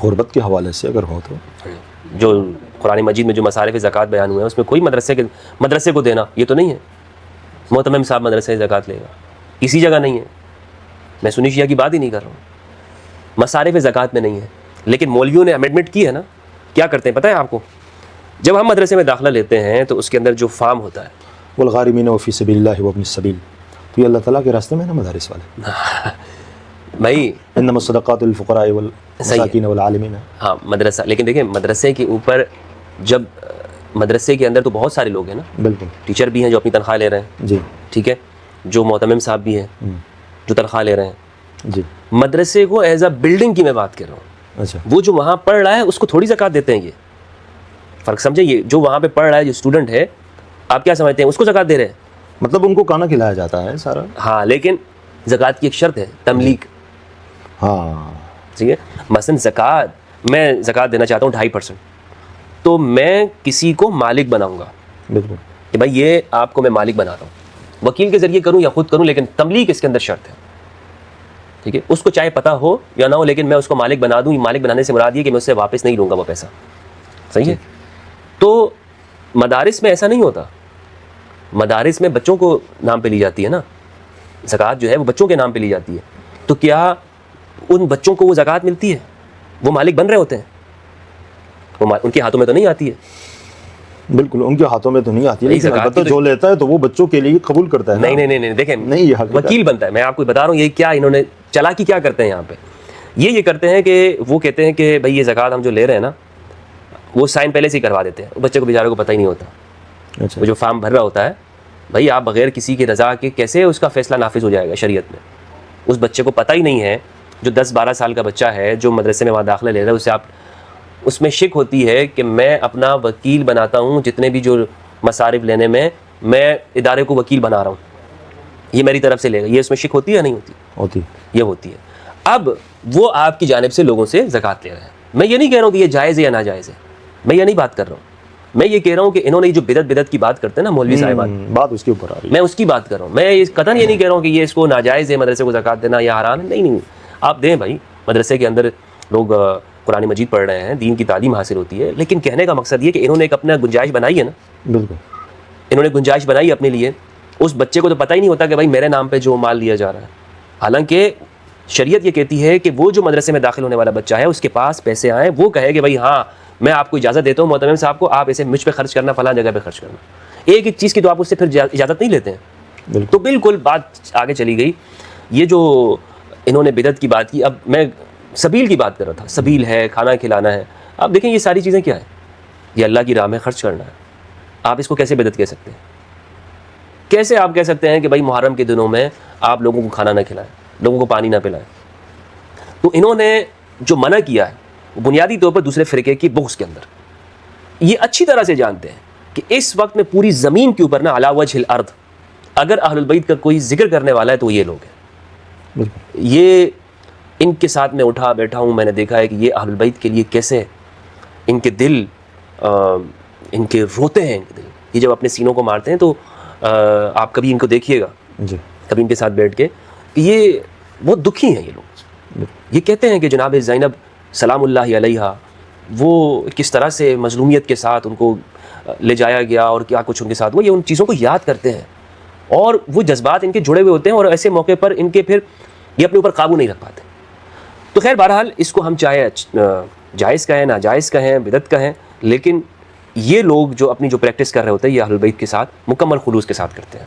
غربت کے حوالے سے اگر ہو تو جو قرآن مجید میں جو مصارف زکوٰۃ بیان ہوئے ہیں اس میں کوئی مدرسے کو دینا یہ تو نہیں ہے. محتمم صاحب مدرسے زکوٰۃ لے گا، کسی جگہ نہیں ہے. میں سنی شیعہ کی بات ہی نہیں کر رہا ہوں، مصارف زکوٰۃ میں نہیں ہے. لیکن مولویوں نے امینڈمنٹ کی ہے نا. کیا کرتے ہیں پتہ ہے آپ کو؟ جب ہم مدرسے میں داخلہ لیتے ہیں تو اس کے اندر جو فارم ہوتا ہے والغارمین وفی سبیل اللہ وابن السبیل، تو یہ اللہ تعالیٰ کے راستے میں نا مدارس والے بھائی انما الصدقات للفقراء والمساکین والعالمین. ہاں مدرسہ، لیکن دیکھیں مدرسے کے اوپر جب مدرسے کے اندر تو بہت سارے لوگ ہیں نا. بالکل. ٹیچر بھی ہیں جو اپنی تنخواہ لے رہے ہیں. جی. ٹھیک ہے. جو محتمم صاحب بھی ہیں جو تنخواہ لے رہے ہیں. جی. مدرسے کو ایز اے بلڈنگ کی میں بات کر رہا ہوں. اچھا. وہ جو وہاں پڑھ رہا ہے اس کو تھوڑی زکوٰۃ دیتے ہیں. یہ فرق سمجھے. یہ جو وہاں پہ پڑھ رہا ہے جو اسٹوڈنٹ ہے آپ کیا سمجھتے ہیں اس کو زکوٰۃ دے رہے ہیں؟ مطلب ان کو کھانا کھلایا جاتا ہے سارا. ہاں لیکن زکوٰۃ کی ایک شرط ہے، تملیک. ہاں ٹھیک ہے. مثلاً زکوٰۃ میں زکوٰۃ دینا چاہتا ہوں 2.5%، تو میں کسی کو مالک بناؤں گا. بالکل. کہ بھائی یہ آپ کو میں مالک بناتا ہوں، وکیل کے ذریعے کروں یا خود کروں، لیکن تملیک اس کے اندر شرط ہے. ٹھیک ہے. اس کو چاہے پتہ ہو یا نہ ہو لیکن میں اس کو مالک بنا دوں. مالک بنانے سے مراد یہ کہ میں اس سے واپس نہیں لوں گا وہ پیسہ. صحیح ہے. تو مدارس میں ایسا نہیں ہوتا. مدارس میں بچوں کو نام پہ لی جاتی ہے نا زکوٰۃ، جو ہے وہ بچوں کے نام پہ لی جاتی ہے. تو کیا ان بچوں کو وہ زکوٰۃ ملتی ہے؟ وہ مالک بن رہے ہوتے ہیں. ان کے ہاتھوں میں تو نہیں آتی ہے. بالکل ان کے ہاتھوں میں تو نہیں آتی ہے, لیکن زکوٰۃ البتہ جو لیتا ہے تو وہ بچوں کے لیے قبول کرتا ہے. نہیں دیکھیں, نہیں یہ حقیقت وکیل بنتا ہے. میں آپ کو بتا رہا ہوں یہ کیا انہوں نے چالاکی کیا کرتے ہیں یہاں پہ. یہ کرتے ہیں کہ وہ کہتے ہیں کہ بھائی یہ زکوٰۃ ہم جو لے رہے ہیں نا, وہ سائن پہلے سے ہی کروا دیتے ہیں, بچے کو بیچارے کو پتہ ہی نہیں ہوتا. اچھا وہ جو فارم بھر رہا ہوتا ہے, بھائی آپ بغیر کسی کی رضا کے کیسے اس کا فیصلہ نافذ ہو جائے گا شریعت میں. اس بچے کو پتہ ہی نہیں ہے, جو 10-12 سال کا بچہ ہے جو مدرسے میں وہاں داخلہ لے رہا ہے, اسے آپ اس میں شک ہوتی ہے کہ میں اپنا وکیل بناتا ہوں, جتنے بھی جو مصارف لینے میں ادارے کو وکیل بنا رہا ہوں, یہ میری طرف سے لے گا. یہ اس میں شک ہوتی ہے یا نہیں ہوتی؟ ہوتی. یہ ہوتی ہے. اب وہ آپ کی جانب سے لوگوں سے زکوٰۃ لے رہے ہیں. میں یہ نہیں کہہ رہا ہوں کہ یہ جائز ہے یا ناجائز ہے, میں یہ نہیں بات کر رہا ہوں. میں یہ کہہ رہا ہوں کہ انہوں نے جو بدعت کی بات کرتے ہیں نا مولوی صاحبان, بات اس کے اوپر آ رہی ہے. میں اس کی بات کر رہا ہوں. میں قطعاً یہ نہیں کہہ رہا ہوں کہ یہ اس کو ناجائز ہے مدرسے کو زکوٰۃ دینا یا حرام ہے. نہیں, آپ دیں بھائی. مدرسے کے اندر لوگ قرآن مجید پڑھ رہے ہیں, دین کی تعلیم حاصل ہوتی ہے, لیکن کہنے کا مقصد یہ کہ انہوں نے ایک اپنا گنجائش بنائی ہے نا. بالکل انہوں نے گنجائش بنائی ہے اپنے لیے. اس بچے کو تو پتہ ہی نہیں ہوتا کہ بھائی میرے نام پہ جو مال لیا جا رہا ہے. حالانکہ شریعت یہ کہتی ہے کہ وہ جو مدرسے میں داخل ہونے والا بچہ ہے اس کے پاس پیسے آئیں, وہ کہے کہ بھائی ہاں میں آپ کو اجازت دیتا ہوں محترم صاحب کو, آپ اسے مجھ پہ خرچ کرنا, فلاں جگہ پہ خرچ کرنا. ایک چیز کی تو آپ اس سے پھر اجازت نہیں لیتے ہیں. تو بالکل بات آگے چلی گئی. یہ جو انہوں نے بدعت کی بات کی, اب میں سبیل کی بات کر رہا تھا. سبیل ہے, کھانا کھلانا ہے. اب دیکھیں یہ ساری چیزیں کیا ہیں, یہ اللہ کی راہ میں خرچ کرنا ہے. آپ اس کو کیسے بدعت کہہ سکتے ہیں؟ کیسے آپ کہہ سکتے ہیں کہ بھائی محرم کے دنوں میں آپ لوگوں کو کھانا نہ کھلائیں, لوگوں کو پانی نہ پلائیں؟ تو انہوں نے جو منع کیا ہے وہ بنیادی طور پر دوسرے فرقے کی بغض کے اندر. یہ اچھی طرح سے جانتے ہیں کہ اس وقت میں پوری زمین کے اوپر نا علی وجہ الارض اگر اہل البیت کا کوئی ذکر کرنے والا ہے تو یہ لوگ ہیں. یہ ان کے ساتھ میں اٹھا بیٹھا ہوں, میں نے دیکھا ہے کہ یہ اہل البیت کے لیے کیسے ان کے دل ان کے روتے ہیں. ان کے دل یہ جب اپنے سینوں کو مارتے ہیں تو آپ کبھی ان کو دیکھیے گا, کبھی ان کے ساتھ بیٹھ کے, یہ بہت دکھی ہیں یہ لوگ. یہ کہتے ہیں کہ جناب زینب سلام اللہ علیہا وہ کس طرح سے مظلومیت کے ساتھ ان کو لے جایا گیا اور کیا کچھ ان کے ساتھ ہوا. یہ ان چیزوں کو یاد کرتے ہیں اور وہ جذبات ان کے جڑے ہوئے ہوتے ہیں, اور ایسے موقع پر ان کے پھر یہ اپنے اوپر قابو نہیں رکھ پاتے. تو خیر بہرحال اس کو ہم چاہے جائز کہیں ناجائز کہیں بدعت کہیں, لیکن یہ لوگ جو اپنی جو پریکٹس کر رہے ہوتے ہیں یہ اہل البیت کے ساتھ مکمل خلوص کے ساتھ کرتے ہیں.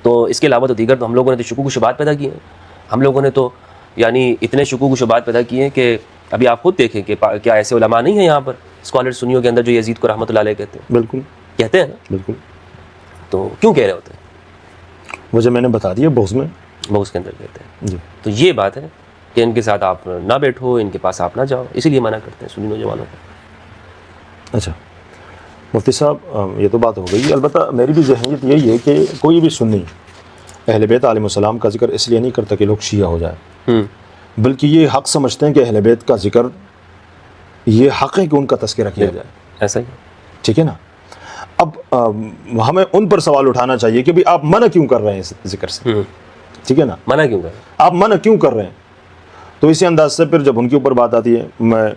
تو اس کے علاوہ تو دیگر تو ہم لوگوں نے تو شکوک و شبہات پیدا کیے ہیں. ہم لوگوں نے تو یعنی اتنے شکوک و شبہات پیدا کیے ہیں کہ ابھی آپ خود دیکھیں کہ کیا ایسے علماء نہیں ہیں یہاں پر اسکالر سنیوں کے اندر جو یزید کو رحمۃ اللہ علیہ کہتے ہیں؟ بالکل کہتے ہیں نا. بالکل. تو کیوں کہہ رہے ہوتے ہیں؟ مجھے میں نے بتا دیا بغض میں, بغض کے اندر کہتے ہیں. جی. تو یہ بات ہے کہ ان کے ساتھ آپ نہ بیٹھو, ان کے پاس آپ نہ جاؤ, اسی لیے منع کرتے ہیں سنی نوجوانوں کو. اچھا مفتی صاحب یہ تو بات ہو گئی. البتہ میری بھی ذہنیت یہی ہے کہ کوئی بھی سنی اہل بیت علیہ السلام کا ذکر اس لیے نہیں کرتا کہ لوگ شیعہ ہو جائیں, بلکہ یہ حق سمجھتے ہیں کہ اہل بیت کا ذکر یہ حق ہے کہ ان کا تذکرہ کیا جائے. ایسا ہی ٹھیک ہے نا. اب ہمیں ان پر سوال اٹھانا چاہیے کہ بھی آپ منع کیوں کر رہے ہیں اس ذکر سے؟ ٹھیک ہے نا, منع کیوں کر رہے ہیں آپ منع کیوں کر رہے ہیں؟ تو اسی انداز سے پھر جب ان کے اوپر بات آتی ہے,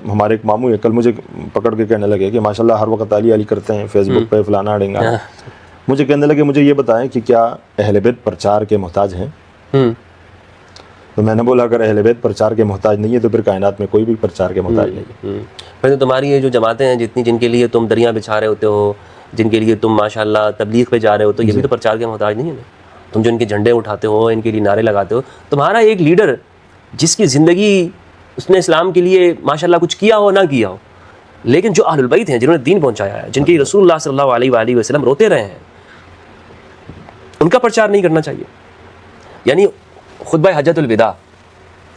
ہمارے ایک ماموں ہے کل مجھے پکڑ کے کہنے لگے کہ ماشاءاللہ ہر وقت علی علی کرتے ہیں فیس بک پہ فلانا ڈنگا. مجھے کہنے لگے مجھے یہ بتائیں کہ کیا اہل بیت پرچار کے محتاج ہیں؟ تو میں نے بولا اگر اہل بیت پرچار کے محتاج نہیں ہے تو پھر کائنات میں کوئی بھی پرچار کے محتاج نہیں ہے. پھر تو تمہاری یہ جو جماعتیں ہیں جتنی جن کے لیے تم دریاں بچھا رہے ہوتے ہو, جن کے لیے تم ماشاءاللہ تبلیغ پہ جا رہے ہو, تو یہ بھی تو پرچار کے محتاج نہیں ہے نا. تم جو ان کے جھنڈے اٹھاتے ہو, ان کے لیے نعرے لگاتے ہو, تمہارا ایک لیڈر جس کی زندگی اس نے اسلام کے لیے ماشاءاللہ کچھ کیا ہو نہ کیا ہو, لیکن جو اہل البیت ہیں جنہوں نے دین پہنچایا ہے, جن کے رسول اللہ صلی اللہ علیہ وآلہ وسلم روتے رہے ہیں, ان کا پرچار نہیں کرنا چاہیے. یعنی خطبہ حجۃ الوداع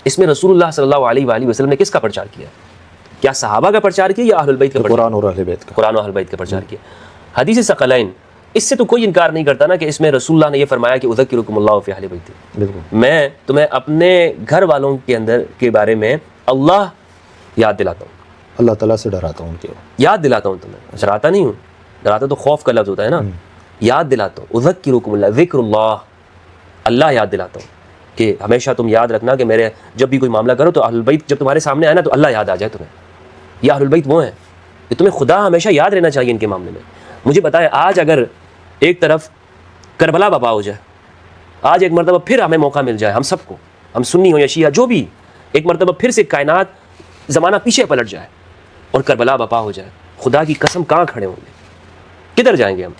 اس میں رسول اللہ صلی اللہ علیہ وآلہ وسلم نے کس کا پرچار کیا؟ کیا صحابہ کا پرچار کیا یا اہل البیت کا؟ قرآن اور اہل بیت کا. قرآن و اہل بیت کا پرچار کیا. حدیث ثقلین اس سے تو کوئی انکار نہیں کرتا نا کہ اس میں رسول اللہ نے یہ فرمایا کہ اذکرکم اللہ فی اہل بیتی. بالکل. میں تمہیں اپنے گھر والوں کے اندر کے بارے میں اللہ یاد دلاتا ہوں, اللہ تعالیٰ سے ڈراتا ہوں, ان کے یاد دلاتا ہوں تمہیں. ڈراتا نہیں ہوں, ڈراتا تو خوف کا لفظ ہوتا ہے نا. یاد دلاتا ہوں, اذکرکم اللہ, ذکر اللہ, اللہ یاد دلاتا ہوں کہ ہمیشہ تم یاد رکھنا کہ میرے جب بھی کوئی معاملہ کرو تو اہل البیت جب تمہارے سامنے آئے نا تو اللہ یاد آ جائے تمہیں. یہ اہل البیت وہ ہیں کہ تمہیں خدا ہمیشہ یاد رہنا چاہیے ان کے معاملے میں. مجھے بتائیں آج اگر ایک طرف کربلا بپا ہو جائے, آج ایک مرتبہ پھر ہمیں موقع مل جائے, ہم سب کو, ہم سنی ہو یا شیعہ جو بھی, ایک مرتبہ پھر سے کائنات زمانہ پیچھے پلٹ جائے اور کربلا بپا ہو جائے، خدا کی قسم کہاں کھڑے ہوں گے؟ کدھر جائیں گے ہم؟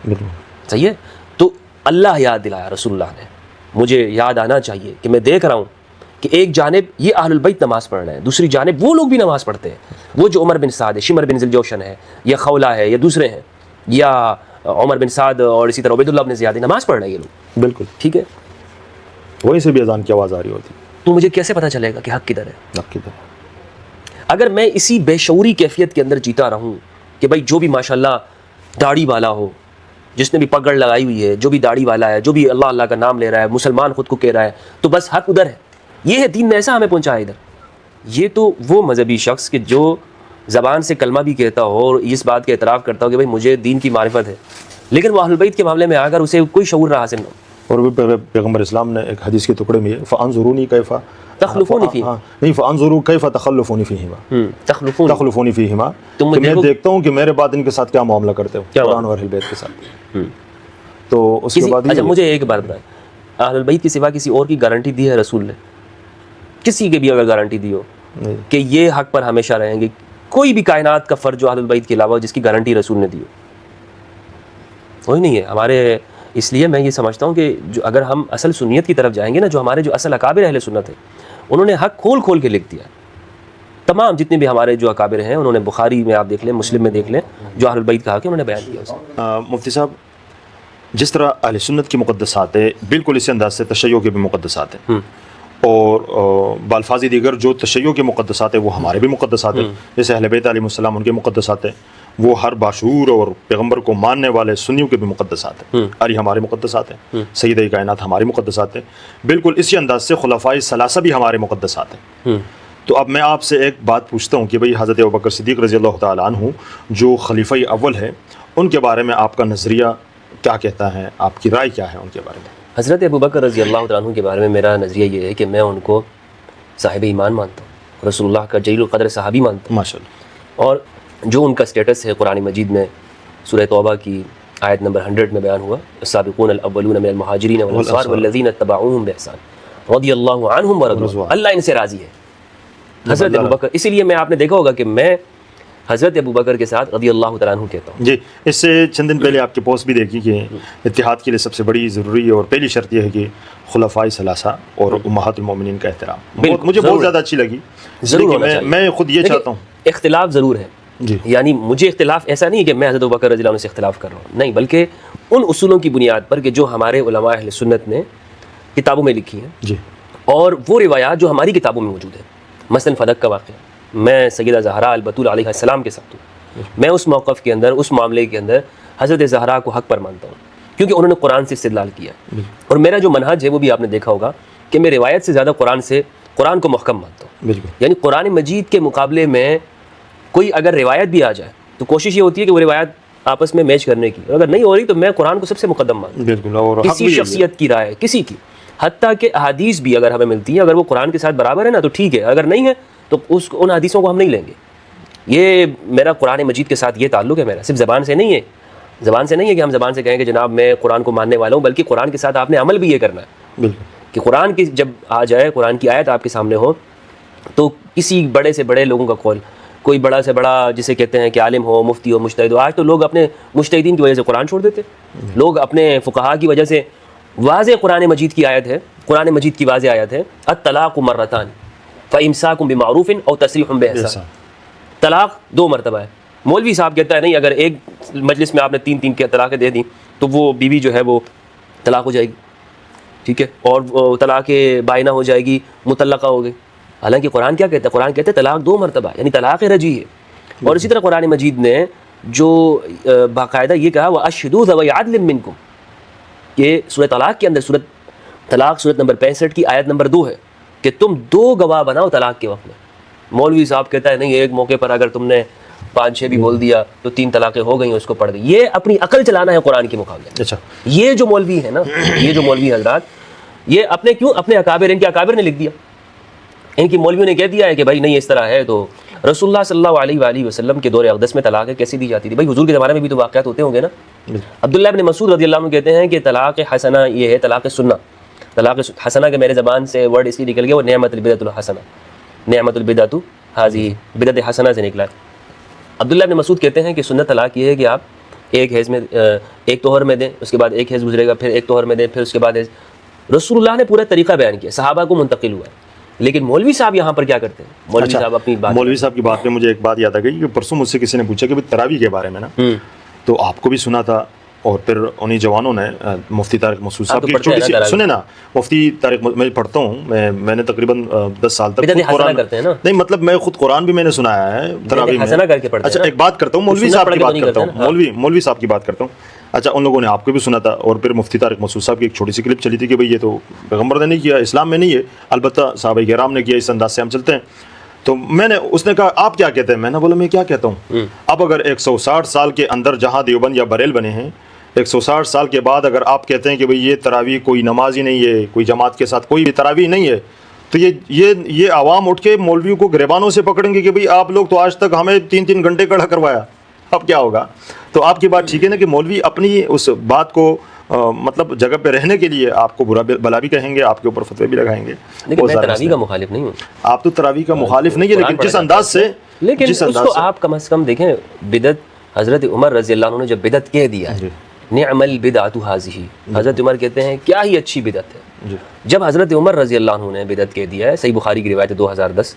بالکل صحیح ہے. تو اللہ یاد دلایا رسول اللہ نے. مجھے یاد آنا چاہیے کہ میں دیکھ رہا ہوں کہ ایک جانب یہ اہل البیت نماز پڑھ رہے ہیں، دوسری جانب وہ لوگ بھی نماز پڑھتے ہیں، وہ جو عمر بن سعد ہے، شمر بن ذوالجوشن ہے، یا خولہ ہے، یا دوسرے ہیں، یا عمر بن سعد اور اسی طرح عبید اللہ بن زیاد نماز پڑھ رہے ہیں یہ لوگ. بالکل ٹھیک ہے. وہیں سے بھی اذان کی آواز آ رہی ہوتی. تو مجھے کیسے پتہ چلے گا کہ حق کدھر ہے؟ حق کدھر؟ اگر میں اسی بے شعوری کیفیت کے اندر جیتا رہوں کہ بھائی جو بھی ماشاءاللہ داڑھی والا ہو، جس نے بھی پگڑ لگائی ہوئی ہے، جو بھی داڑھی والا ہے، جو بھی اللہ اللہ کا نام لے رہا ہے، مسلمان خود کو کہہ رہا ہے، تو بس حق ادھر ہے. یہ ہے دین نے ایسا ہمیں پہنچایا ادھر. یہ تو وہ مذہبی شخص کہ جو زبان سے کلمہ بھی کہتا ہو اور اس بات کا اعتراف کرتا ہو کہ بھائی مجھے دین کی معرفت ہے، لیکن وہ اہل البیت کے معاملے میں آ کر اسے کوئی شعور نہ حاصل نہ ہو. اور وہ پیغمبر اسلام نے ایک حدیث کے ٹکڑے میں فانظرونی کیفا تخلفونی فی، نہیں فانظروا کیفا تخلفونی فیہما، تخلفونی فیہما، تم کہ میں دیکھتا ہوں کہ میرے بعد ان کے ساتھ کیا معاملہ کرتے ہو قرآن اور اہل بیت کے ساتھ. تو اس کے بعد اچھا مجھے ایک بات بتائیں، اہل البیت کی سوا کسی اور کی گارنٹی دی ہے رسول نے؟ کسی کی بھی اگر گارنٹی دی ہو کہ یہ حق پر ہمیشہ رہیں گے، کوئی بھی کائنات کا فرد جو اہل البیت کے علاوہ جس کی گارنٹی رسول نے دی ہو؟ کوئی نہیں ہے. ہمارے اس لیے میں یہ سمجھتا ہوں کہ جو اگر ہم اصل سنیت کی طرف جائیں گے نا، جو ہمارے جو اصل اکابر اہل سنت ہیں انہوں نے حق کھول کھول کے لکھ دیا. تمام جتنے بھی ہمارے جو اکابر ہیں انہوں نے بخاری میں آپ دیکھ لیں، مسلم میں دیکھ لیں، جو اہل البیت کا حق ہے انہوں نے بیان کیا اسے. مفتی صاحب، جس طرح اہل سنت کی مقدسات ہے بالکل اسی انداز سے تشیع کے بھی مقدسات ہیں، اور بالفاظ دیگر جو تشیع کے مقدسات ہیں وہ ہمارے بھی مقدسات ہیں. جیسے اہل بیت علیہ السلام ان کے مقدسات ہیں، وہ ہر باشعور اور پیغمبر کو ماننے والے سنیوں کے بھی مقدسات ہیں. علی ہمارے مقدسات ہیں، سید کائنات ہماری مقدسات ہیں. بالکل اسی انداز سے خلفائے ثلاثہ بھی ہمارے مقدسات ہیں. تو اب میں آپ سے ایک بات پوچھتا ہوں کہ بھئی حضرت ابوبکر صدیق رضی اللہ تعالیٰ عنہ جو خلیفہ اول ہے، ان کے بارے میں آپ کا نظریہ کیا کہتا ہے؟ آپ کی رائے کیا ہے ان کے بارے میں؟ حضرت ابوبکر رضی اللہ تعالیٰ عنہ کے بارے میں میرا نظریہ یہ ہے کہ میں ان کو صاحب ایمان مانتا ہوں، رسول اللہ کا جلیل القدر صحابی مانتا ہوں ماشاءاللہ. اور جو ان کا سٹیٹس ہے قرآن مجید میں سورہ توبہ کی آیت نمبر 100 میں بیان ہوا، السابقون الاولون من المہاجرین والانصار والذین اتبعوہم بإحسان رضی اللہ عنہم ورضوا، اللہ ان سے راضی ہے. حضرت ابوبکر، اسی لیے میں آپ نے دیکھا ہوگا کہ میں حضرت ابوبکر کے ساتھ رضی اللہ تعالیٰ عنہ کہتا ہوں. جی، اس سے چند دن پہلے آپ کی پوسٹ بھی دیکھی کہ اتحاد کے لیے سب سے بڑی ضروری اور پہلی شرط یہ ہے کہ خلفائے ثلاثہ اور امہات المومنین کا احترام. مجھے بہت زیادہ اچھی لگی. ضرور میں خود یہ چاہتا ہوں. اختلاف ضرور ہے جی، یعنی مجھے اختلاف ایسا نہیں کہ میں حضرت ابوبکر رضی اللہ عنہ سے اختلاف کر رہا ہوں، نہیں، بلکہ ان اصولوں کی بنیاد پر کہ جو ہمارے علماء اہل سنت نے کتابوں میں لکھی ہیں، جی، اور وہ روایات جو ہماری کتابوں میں موجود ہیں. مثلا فدق کا واقعہ میں سیدہ زہرا البتول علیہ السلام کے ساتھ ہوں. میں اس موقف کے اندر، اس معاملے کے اندر حضرت زہرا کو حق پر مانتا ہوں کیونکہ انہوں نے قرآن سے استدلال کیا. اور میرا جو منہج ہے وہ بھی آپ نے دیکھا ہوگا کہ میں روایت سے زیادہ قرآن کو محکم مانتا ہوں. بالکل. یعنی قرآن مجید کے مقابلے میں کوئی اگر روایت بھی آ جائے تو کوشش یہ ہوتی ہے کہ وہ روایت آپس میں میچ کرنے کی، اور اگر نہیں ہو رہی تو میں قرآن کو سب سے مقدم مانتا ہوں. بالکل. اور کسی شخصیت کی رائے، کسی کی، حتیٰ کہ احادیث بھی اگر ہمیں ملتی ہیں، اگر وہ قرآن کے ساتھ برابر ہے نا تو ٹھیک ہے، اگر نہیں ہے تو ان حدیثوں کو ہم نہیں لیں گے. یہ میرا قرآن مجید کے ساتھ یہ تعلق ہے میرا، صرف زبان سے نہیں ہے. زبان سے نہیں ہے کہ ہم زبان سے کہیں کہ جناب میں قرآن کو ماننے والا ہوں، بلکہ قرآن کے ساتھ آپ نے عمل بھی یہ کرنا ہے. بالکل. کہ قرآن کی جب آ جائے، قرآن کی آیت آپ کے سامنے ہو، تو کسی بڑے سے بڑے لوگوں کا قول، کوئی بڑا سے بڑا جسے کہتے ہیں کہ عالم ہو، مفتی ہو، مجتہد ہو، آج تو لوگ اپنے مجتہدین کی وجہ سے قرآن چھوڑ دیتے. لوگ اپنے فقہا کی وجہ سے، واضح قرآن مجید کی آیت ہے، قرآن مجید کی واضح آیت ہے، الطلاق مرتان فامساک بمعروف او تسریح باحسان. طلاق 2 مرتبہ ہے. مولوی صاحب کہتا ہے نہیں، اگر ایک مجلس میں آپ نے 3 کی طلاقیں دے دیں تو وہ بیوی جو ہے وہ طلاق ہو جائے گی، ٹھیک ہے، اور طلاق بائنہ ہو جائے گی، مطلقہ ہو گئی. حالانکہ قرآن کیا کہتا ہے؟ قرآن کہتا ہے طلاق 2 مرتبہ، یعنی طلاق رجعی ہے. اور اسی طرح قرآن مجید نے جو باقاعدہ یہ کہا وَأَشْهِدُوا ذَوَيْ عَدْلٍ مِّنْكُمْ، کہ سورہ طلاق کے اندر، سورۃ طلاق سورۃ نمبر 65 کی آیت نمبر 2 ہے کہ تم 2 گواہ بناؤ طلاق کے وقت میں. مولوی صاحب کہتا ہے نہیں، ایک موقع پر اگر تم نے 5-6 بھی بول دیا تو 3 طلاقیں ہو گئیں، اس کو پڑھ دی. یہ اپنی عقل چلانا ہے قرآن کے مقابلے. اچھا، یہ جو مولوی ہے نا، یہ جو مولوی حضرات، یہ اپنے اکابر، ان کے اکابر نے لکھ دیا، ان کی مولویوں نے کہہ دیا ہے کہ بھائی نہیں اس طرح ہے. تو رسول اللہ صلی اللہ علیہ وآلہ وسلم کے دور اقدس میں طلاق کیسے دی جاتی تھی؟ بھائی حضور کے زمانے میں بھی تو واقعات ہوتے ہوں گے نا. عبداللہ ابن مسعود رضی اللہ عنہ کہتے ہیں کہ طلاق حسنہ یہ ہے طلاق سنہ. طلاق حسنہ کے میرے زبان سے ورڈ اس لیے نکل گیا، وہ نعمت البدعۃ الحسنہ، نعمت البدعۃ حاضی، بدعت حسنہ سے نکلا ہے. عبداللہ ابن مسعود کہتے ہیں کہ سنت طلاق یہ ہے کہ آپ ایک حیض میں ایک طہر میں دیں، اس کے بعد ایک حیض گزرے گا، پھر ایک طہر میں دیں، پھر اس کے بعد حیض. رسول اللہ نے پورا طریقہ بیان کیا، صحابہ کو منتقل ہوا ہے. لیکن مولوی صاحب یہاں پر کیا کرتے ہیں؟ مولوی صاحب اپنی بات، مولوی صاحب کی بات میں مجھے ایک بات یاد آ گئی کہ پرسوں مجھ سے کسی نے پوچھا کہ تراویح کے بارے میں نا، تو آپ کو بھی سنا تھا اور پھر انہی جوانوں نے مفتی طارق مسعود صاحب کی چھوٹی سی سنے نا، مفتی طارق میں پڑھتا ہوں، میں نے تقریباً 10 سال تک قرآن نہیں، مطلب میں خود قرآن بھی میں نے سنایا ہے تراویح میں. اچھا ایک بات کرتا ہوں، مولوی صاحب کی بات کرتا ہوں، مولوی صاحب کی بات کرتا ہوں. اچھا ان لوگوں نے آپ کو بھی سنا تھا، اور پھر مفتی طارق مسعود صاحب کی ایک چھوٹی سی کلپ چلی تھی کہ بھئی یہ تو پیغمبر نے نہیں کیا، اسلام میں نہیں ہے، البتہ صحابہ کرام نے کیا، اس انداز سے ہم چلتے ہیں. تو اس نے کہا آپ کیا کہتے ہیں؟ میں نے بولا میں کیا کہتا ہوں. اب اگر 160 سال کے اندر جہاں دیوبند یا بریل بنے ہیں، 160 سال کے بعد اگر آپ کہتے ہیں کہ بھئی یہ تراویح کوئی نماز ہی نہیں ہے، کوئی جماعت کے ساتھ کوئی بھی تراویح نہیں ہے، تو یہ عوام اٹھ کے مولویوں کو گریبانوں سے پکڑیں گے کہ بھئی آپ لوگ تو آج تک ہمیں 3 گھنٹے کھڑا کروایا، اب کیا ہوگا؟ تو آپ کی بات ٹھیک ہے نا کہ مولوی اپنی اس بات کو مطلب جگہ پہ رہنے کے لیے آپ کو برا بلا بھی کہیں گے، آپ کے اوپر فتوے بھی لگائیں گے. لیکن میں تراویح کا مخالف نہیں ہوں. آپ تو تراویح کا مخالف نہیں ہے، لیکن جس انداز سے، لیکن اس کو آپ کم از کم دیکھیں، بدعت حضرت عمر رضی اللہ عنہ نے جب بدعت کہہ دیا ہے، نعم البدعۃ ھذہ، حضرت عمر کہتے ہیں کیا ہی اچھی بدعت ہے. جب حضرت عمر رضی اللہ عنہ نے بدعت کہہ دیا ہے، صحیح بخاری کی روایت ہے 2010،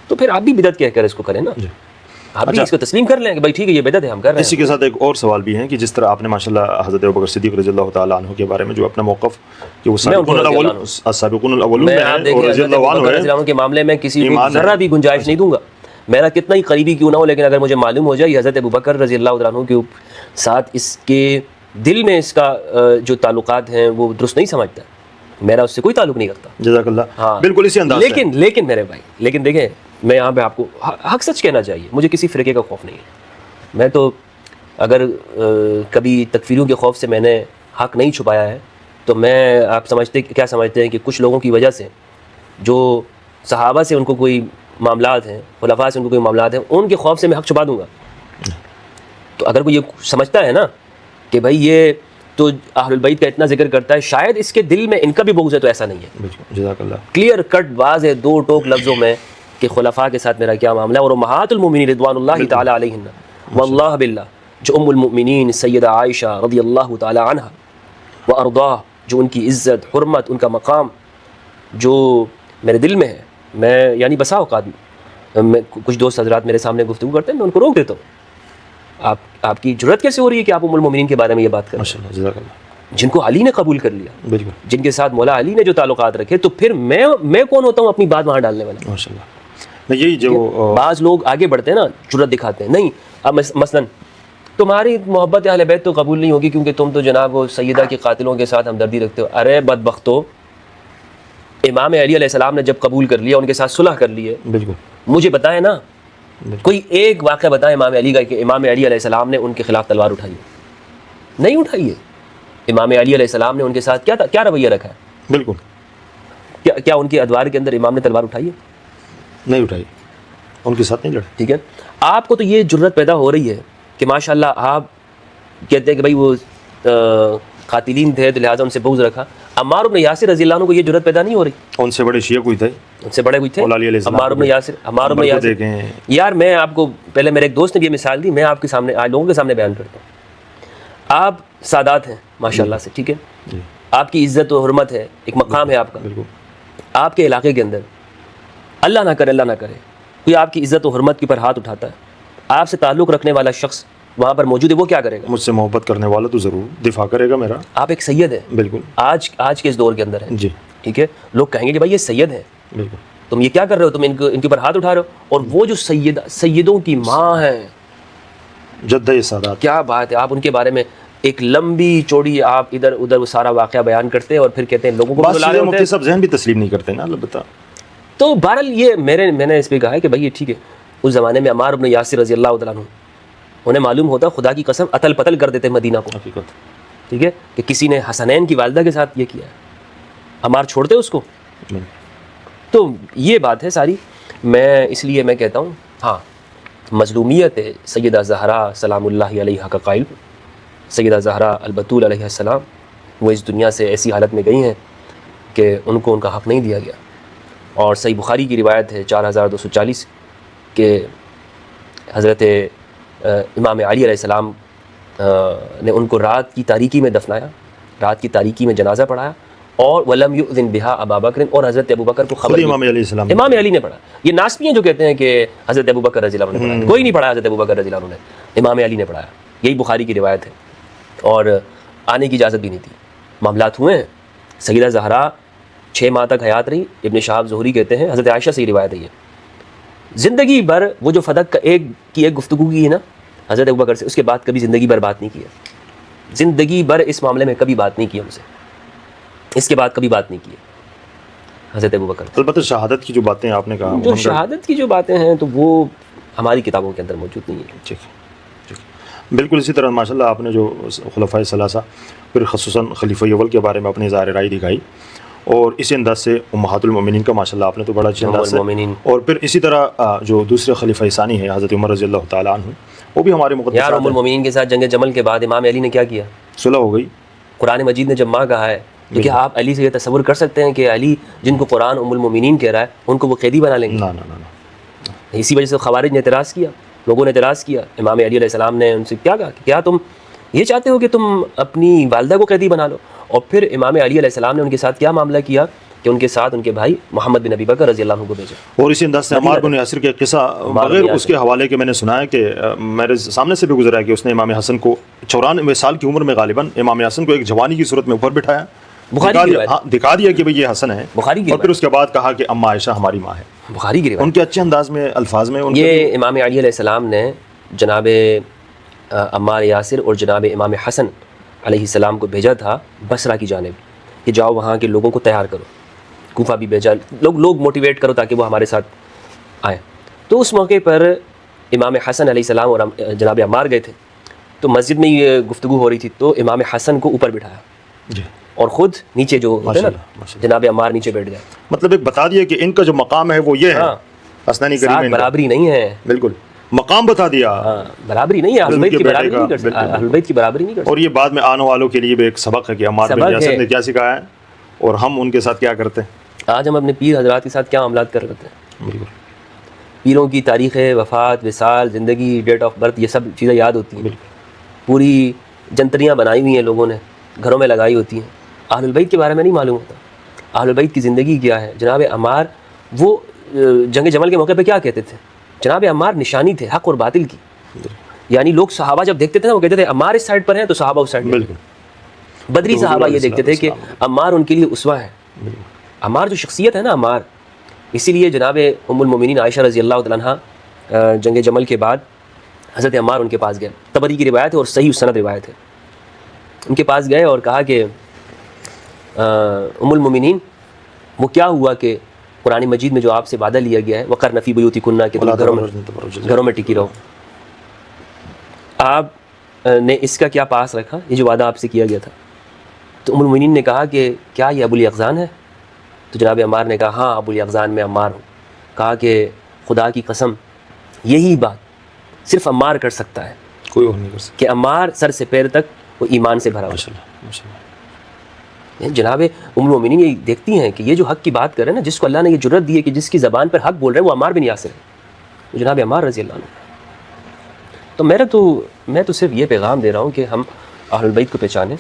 تو پھر آپ بھی بدعت کہہ کر اس کو کریں نا، آپ بھی اس کو تسلیم کر لیں کہ بھائی ٹھیک ہے یہ بدعت ہے، ہم کر رہے ہیں. اسی کے ساتھ ایک اور سوال بھی ہے کہ جس طرح آپ نے ماشاءاللہ حضرت ابوبکر صدیق رضی اللہ تعالیٰ عنہ کے بارے میں جو اپنا موقف کہ وہ سابقون الاولون میں ہیں اور رضی اللہ عنہ کے معاملے میں کسی کو ذرہ بھی گنجائش نہیں دوں گا، میرا کتنا ہی قریبی کیوں نہ ہو، لیکن اگر مجھے معلوم ہو جائے یہ حضرت ابوبکر رضی اللہ عنہ کے ساتھ اس کے دل میں اس کا جو تعلقات ہیں وہ درست نہیں سمجھتا، میرا اس سے کوئی تعلق نہیں رکھتا. جزاک اللہ. بالکل اسی انداز سے. لیکن میرے بھائی، لیکن دیکھیں میں یہاں پہ آپ کو حق سچ کہنا چاہیے، مجھے کسی فرقے کا خوف نہیں ہے. میں تو اگر کبھی تکفیریوں کے خوف سے میں نے حق نہیں چھپایا ہے تو میں آپ کیا سمجھتے ہیں کہ کچھ لوگوں کی وجہ سے جو صحابہ سے ان کو کوئی معاملات ہیں، خلفاء سے ان کو کوئی معاملات ہیں، ان کے خوف سے میں حق چھپا دوں گا؟ تو اگر کوئی یہ سمجھتا ہے نا کہ بھائی یہ تو اہل البیت کا اتنا ذکر کرتا ہے، شاید اس کے دل میں ان کا بھی بغض ہے، تو ایسا نہیں ہے. جزاک اللہ. کلیئر کٹ واضح 2 ٹوک لفظوں میں کہ خلفاء کے ساتھ میرا کیا معاملہ ہے، اور امہات المؤمنین رضوان اللہ تعالی علیہن واللہ باللہ، جو ام المؤمنین سیدہ عائشہ رضی اللہ تعالی عنہ وارضاہ، جو ان کی عزت، حرمت، ان کا مقام جو میرے دل میں ہے، میں یعنی بسا اوقات میں کچھ دوست حضرات میرے سامنے گفتگو کرتے ہیں، میں ان کو روک دیتا ہوں. آپ کی جرأت کیسے ہو رہی ہے کہ آپ ام المؤمنین کے بارے میں یہ بات کریں؟ ماشاءاللہ. جزاک اللہ. جن کو علی نے قبول کر لیا، بالکل، جن کے ساتھ مولا علی نے جو تعلقات رکھے، تو پھر میں کون ہوتا ہوں اپنی بات وہاں ڈالنے والا؟ ماشاءاللہ. یہی جو بعض لوگ آگے بڑھتے ہیں نا، جرأت دکھاتے ہیں. نہیں، اب مثلا تمہاری محبت اہل بیت تو قبول نہیں ہوگی کیونکہ تم تو جناب وہ سیدہ کے قاتلوں کے ساتھ ہمدردی رکھتے ہو. ارے بدبختو، امام علی علیہ السلام نے جب قبول کر لیا، ان کے ساتھ صلح کر لی ہے، بالکل مجھے بتائیں نا کوئی ایک واقعہ بتائیں امام علی کا کہ امام علی علیہ السلام نے ان کے خلاف تلوار اٹھائی؟ نہیں اٹھائی ہے. امام علی علیہ السلام نے ان کے ساتھ کیا رویہ رکھا ہے؟ بالکل. کیا ان کے ادوار کے اندر امام نے تلوار اٹھائی ہے؟ نہیں اٹھائی، ان کے ساتھ نہیں لڑے. ٹھیک ہے، آپ کو تو یہ جرت پیدا ہو رہی ہے کہ ماشاءاللہ آپ کہتے ہیں کہ بھائی وہ قاتلین تھے تو لہٰذا ان سے بغض رکھا. عمار بن یاسر رضی اللہ عنہ کو یہ جرت پیدا نہیں ہو رہی. ان سے بڑے شیعہ کوئی تھے، ان سے بڑے کوئی تھے عمار بن یاسر. یار میں آپ کو پہلے میرے ایک دوست نے بھی یہ مثال دی، میں آپ کے سامنے آج لوگوں کے سامنے بیان کرتا ہوں. آپ سادات ہیں ماشاءاللہ سے، ٹھیک ہے، آپ کی عزت و حرمت ہے، ایک مقام ہے آپ کا. آپ کے علاقے کے اندر اللہ نہ کرے کوئی آپ کی عزت و حرمت کے اوپر ہاتھ اٹھاتا ہے، آپ سے تعلق رکھنے والا شخص وہاں پر موجود ہے، وہ کیا کرے گا؟ مجھ سے محبت کرنے والا تو ضرور دفاع کرے گا میرا. آپ ایک سید ہیں، بالکل، آج کے اس دور کے اندر ہے جی، ٹھیک ہے. لوگ کہیں گے کہ بھائی یہ سید ہیں، بالکل، تم یہ کیا کر رہے ہو، تم ان کے اوپر ہاتھ اٹھا رہے ہو. اور وہ جو سیدوں کی ماں ہیں، جدہ سادات، کیا بات ہے. آپ ان کے بارے میں ایک لمبی چوڑی آپ ادھر ادھر وہ سارا واقعہ بیان کرتے ہیں اور پھر کہتے ہیں لوگوں کو بلا رہے ہوتے ہیں. مفتی صاحب ذہن بھی تسلیم نہیں کرتے نا، البتہ. تو بہرحال یہ میں نے اس پہ کہا ہے کہ بھائی یہ ٹھیک ہے، اس زمانے میں عمار بن یاسر رضی اللہ تعالیٰ عنہ انہیں معلوم ہوتا، خدا کی قسم اتل پتل کر دیتے مدینہ کو، ٹھیک ہے، کہ کسی نے حسنین کی والدہ کے ساتھ یہ کیا ہے، عمار چھوڑتے اس کو. تو یہ بات ہے ساری. میں اس لیے میں کہتا ہوں ہاں مظلومیت ہے سیدہ زہرا سلام اللہ علیہا کا قائل. سیدہ زہرا البتول علیہ السلام وہ اس دنیا سے ایسی حالت میں گئی ہیں کہ ان کو ان کا حق نہیں دیا گیا. اور صحیح بخاری کی روایت ہے 4240 کہ حضرت امام علی علیہ السلام نے ان کو رات کی تاریکی میں دفنایا، رات کی تاریکی میں جنازہ پڑھایا، اور ولم یؤذن بہا ابا بکر، اور حضرت ابو بکر کو خبر امام علیہ السلام امام علی نے پڑھا۔ یہ ناسبی ہیں جو کہتے ہیں کہ حضرت ابو بکر رضی اللہ عنہ نے پڑھایا، کوئی نہیں پڑھا حضرت ابو بکر رضی اللہ عنہ نے، امام علی نے پڑھایا، یہی بخاری کی روایت ہے، اور آنے کی اجازت بھی نہیں تھی۔ معاملات ہوئے ہیں، سیدہ زہرا 6 ماہ تک حیات رہی، ابن شہاب زہری کہتے ہیں، حضرت عائشہ سے یہ روایت ہے یہ زندگی بھر وہ جو فدق کا ایک گفتگو کی ہے نا حضرت ابوبکر سے، اس کے بعد کبھی زندگی بھر بات نہیں کی ہے، زندگی بھر اس معاملے میں کبھی بات نہیں کی ہم سے، اس کے بعد کبھی بات نہیں کی ہے حضرت ابوبکر۔ البتہ شہادت کی جو باتیں آپ نے کہا، جو شہادت کی جو باتیں ہیں تو وہ ہماری کتابوں کے اندر موجود نہیں ہیں۔ ٹھیک ہے، بالکل اسی طرح ماشاء اللہ آپ نے جو خلفائے ثلاثہ پھر خصوصاً خلیفہ اول کے بارے میں اپنی اظہار رائے دکھائی، اور اسی انداز سے امہات المومنین کا ماشاء اللہ آپ نے تو بڑا اچھا انداز سے، اور پھر اسی طرح جو دوسرے خلیفہ ثانی ہیں حضرت عمر رضی اللہ تعالیٰ عنہ، وہ بھی ہمارے یار مقدسات ام المومنین کے ساتھ جنگ جمل کے بعد امام علی نے کیا کیا؟ صلح ہو گئی۔ قرآن مجید نے جب ماں کہا ہے تو کیا آپ علی سے یہ تصور کر سکتے ہیں کہ علی جن کو قرآن ام المومنین کہہ رہا ہے ان کو وہ قیدی بنا لیں گے؟ نہ نہ نہ، اسی وجہ سے خوارج نے اعتراض کیا، لوگوں نے اعتراض کیا، امام علی علیہ السلام نے ان سے کیا کہا کہ کیا تم یہ چاہتے ہو کہ تم اپنی والدہ کو قیدی بنا لو؟ اور پھر امام علی علیہ السلام نے ان کے ساتھ کیا معاملہ کیا کہ ان کے ساتھ ان کے بھائی محمد بن ابی بکر رضی اللہ عنہ کو بھیجا۔ اور اسی انداز سے عمار بن یاسر کے قصہ بغیر اس کے حوالے کے میں نے سنا ہے کہ میرے سامنے سے بھی گزرا ہے کہ اس نے امام حسن کو 94 سال کی عمر میں غالباً امام حسن کو ایک جوانی کی صورت میں اوپر بٹھایا، دکھا دیا کہ بھئی یہ حسن ہے، اور پھر اس کے بعد کہا کہ اما عائشہ ہماری ماں ہے۔ بخاری کی روایت ان کے اچھے انداز میں الفاظ میں یہ امام علی علیہ السلام نے جناب عمار یاسر اور جناب امام حسن علیہ السلام کو بھیجا تھا بصرہ کی جانب کہ جاؤ وہاں کے لوگوں کو تیار کرو، کوفہ بھی بھیجا، لوگ موٹیویٹ کرو تاکہ وہ ہمارے ساتھ آئیں۔ تو اس موقع پر امام حسن علیہ السلام اور جناب عمار گئے تھے، تو مسجد میں یہ گفتگو ہو رہی تھی، تو امام حسن کو اوپر بٹھایا جی، اور خود نیچے جو ہوتے ہیں نا جناب عمار نیچے بیٹھ گئے، مطلب ایک بتا دیا کہ ان کا جو مقام ہے وہ یہ ہے، اسنانی کریم میں برابری نہیں ہے، بالکل مقام بتا دیا، برابری نہیں ہے، اہل بیت کی برابری نہیں کر سکتے، اہل بیت کی برابری نہیں کر سکتے۔ اور یہ بعد میں آنے والوں کے لیے بھی ایک سبق ہے کہ عمار بن یاسر نے کیا سکھایا ہے اور ہم ان کے ساتھ کیا کرتے ہیں۔ آج ہم اپنے پیر حضرات کے ساتھ کیا معاملات کر رہے ہیں، بالکل پیروں کی تاریخ وفات، وصال، زندگی، ڈیٹ آف برتھ، یہ سب چیزیں یاد ہوتی ہیں، پوری جنتریاں بنائی ہوئی ہیں لوگوں نے، گھروں میں لگائی ہوتی ہیں، اہل البیت کے بارے میں نہیں معلوم ہوتا، اہل البیت کی زندگی کیا ہے۔ جناب عمار وہ جنگ جمل کے موقع پہ کیا کہتے تھے؟ جناب عمار نشانی تھے حق اور باطل کی، یعنی لوگ صحابہ جب دیکھتے تھے نا وہ کہتے تھے عمار اس سائڈ پر ہیں تو صحابہ اس سائڈ پر، بدری صحابہ یہ دیکھتے تھے کہ عمار ان کے لیے اسوہ ہے، عمار جو شخصیت ہے نا عمار، اسی لیے جناب ام المومنین عائشہ رضی اللہ تعالیٰ عنہ جنگ جمل کے بعد حضرت عمار ان کے پاس گئے، طبری کی روایت ہے اور صحیح السند روایت ہے، ان کے پاس گئے اور کہا کہ ام المومنین وہ کیا ہوا کہ قرآن مجید میں جو آپ سے وعدہ لیا گیا ہے وقرن فی بیوتکن کہ تم گھروں میں ٹکی رہو، آپ نے اس کا کیا پاس رکھا، یہ جو وعدہ آپ سے کیا گیا تھا؟ تو ام المومنین نے کہا کہ کیا یہ ابو الاغزان ہے؟ تو جناب عمار نے کہا ہاں ابو الاغزان میں عمار ہوں۔ کہا کہ خدا کی قسم یہی بات صرف عمار کر سکتا ہے، کوئی اور نہیں کر سکتا، کہ عمار سر سے پیر تک وہ ایمان سے بھرا ہوا۔ جناب ام المومنین یہ دیکھتی ہیں کہ یہ جو حق کی بات کر رہے ہیں نا، جس کو اللہ نے یہ جرت دی ہے کہ جس کی زبان پر حق بول رہے ہیں وہ عمار بن یاسر ہے، جناب عمار رضی اللہ عنہ۔ تو میں تو صرف یہ پیغام دے رہا ہوں کہ ہم اہل بیت کو پہچانیں،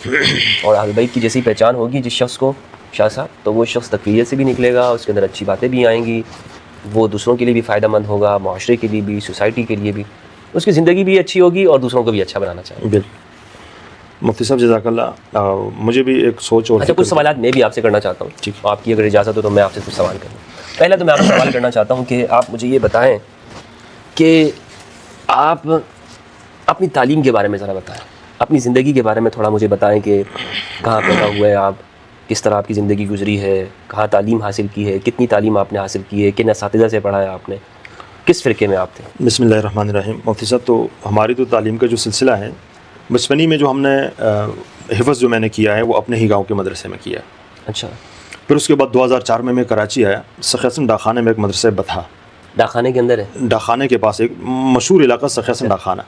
اور اہل بیت کی جیسی پہچان ہوگی جس شخص کو شاہ صاحب، تو وہ شخص تقویت سے بھی نکلے گا، اس کے اندر اچھی باتیں بھی آئیں گی، وہ دوسروں کے لیے بھی فائدہ مند ہوگا، معاشرے کے لیے بھی، سوسائٹی کے لیے بھی، اس کی زندگی بھی اچھی ہوگی اور دوسروں کو بھی اچھا بنانا چاہے گا۔ بالکل مفتی صاحب جزاک اللہ، مجھے بھی ایک سوچ اور اچھا کچھ سوالات میں بھی آپ سے کرنا چاہتا ہوں، آپ کی اگر اجازت ہو تو میں آپ سے کچھ سوال کروں۔ پہلا تو میں آپ سے سوال کرنا چاہتا ہوں کہ آپ مجھے یہ بتائیں کہ آپ اپنی تعلیم کے بارے میں ذرا بتائیں، اپنی زندگی کے بارے میں تھوڑا مجھے بتائیں کہ کہاں پیدا ہوئے آپ، کس طرح آپ کی زندگی گزری ہے، کہاں تعلیم حاصل کی ہے، کتنی تعلیم آپ نے حاصل کی ہے، کن اساتذہ سے پڑھا ہے آپ نے، کس فرقے میں آپ تھے؟ بسم اللہ الرحمن الرحیم۔ مفتی صاحب تو ہماری تو تعلیم کا جو سلسلہ ہے بچپنی میں جو ہم نے حفظ جو میں نے کیا ہے وہ اپنے ہی گاؤں کے مدرسے میں کیا ہے۔ اچھا، پھر اس کے بعد 2004 میں کراچی آیا، سخی حسن ڈاکخانے میں ایک مدرسہ بتھا، ڈاکخانے کے اندر ہے، ڈاکخانے کے پاس ایک مشہور علاقہ سخی حسن ڈاکخانہ،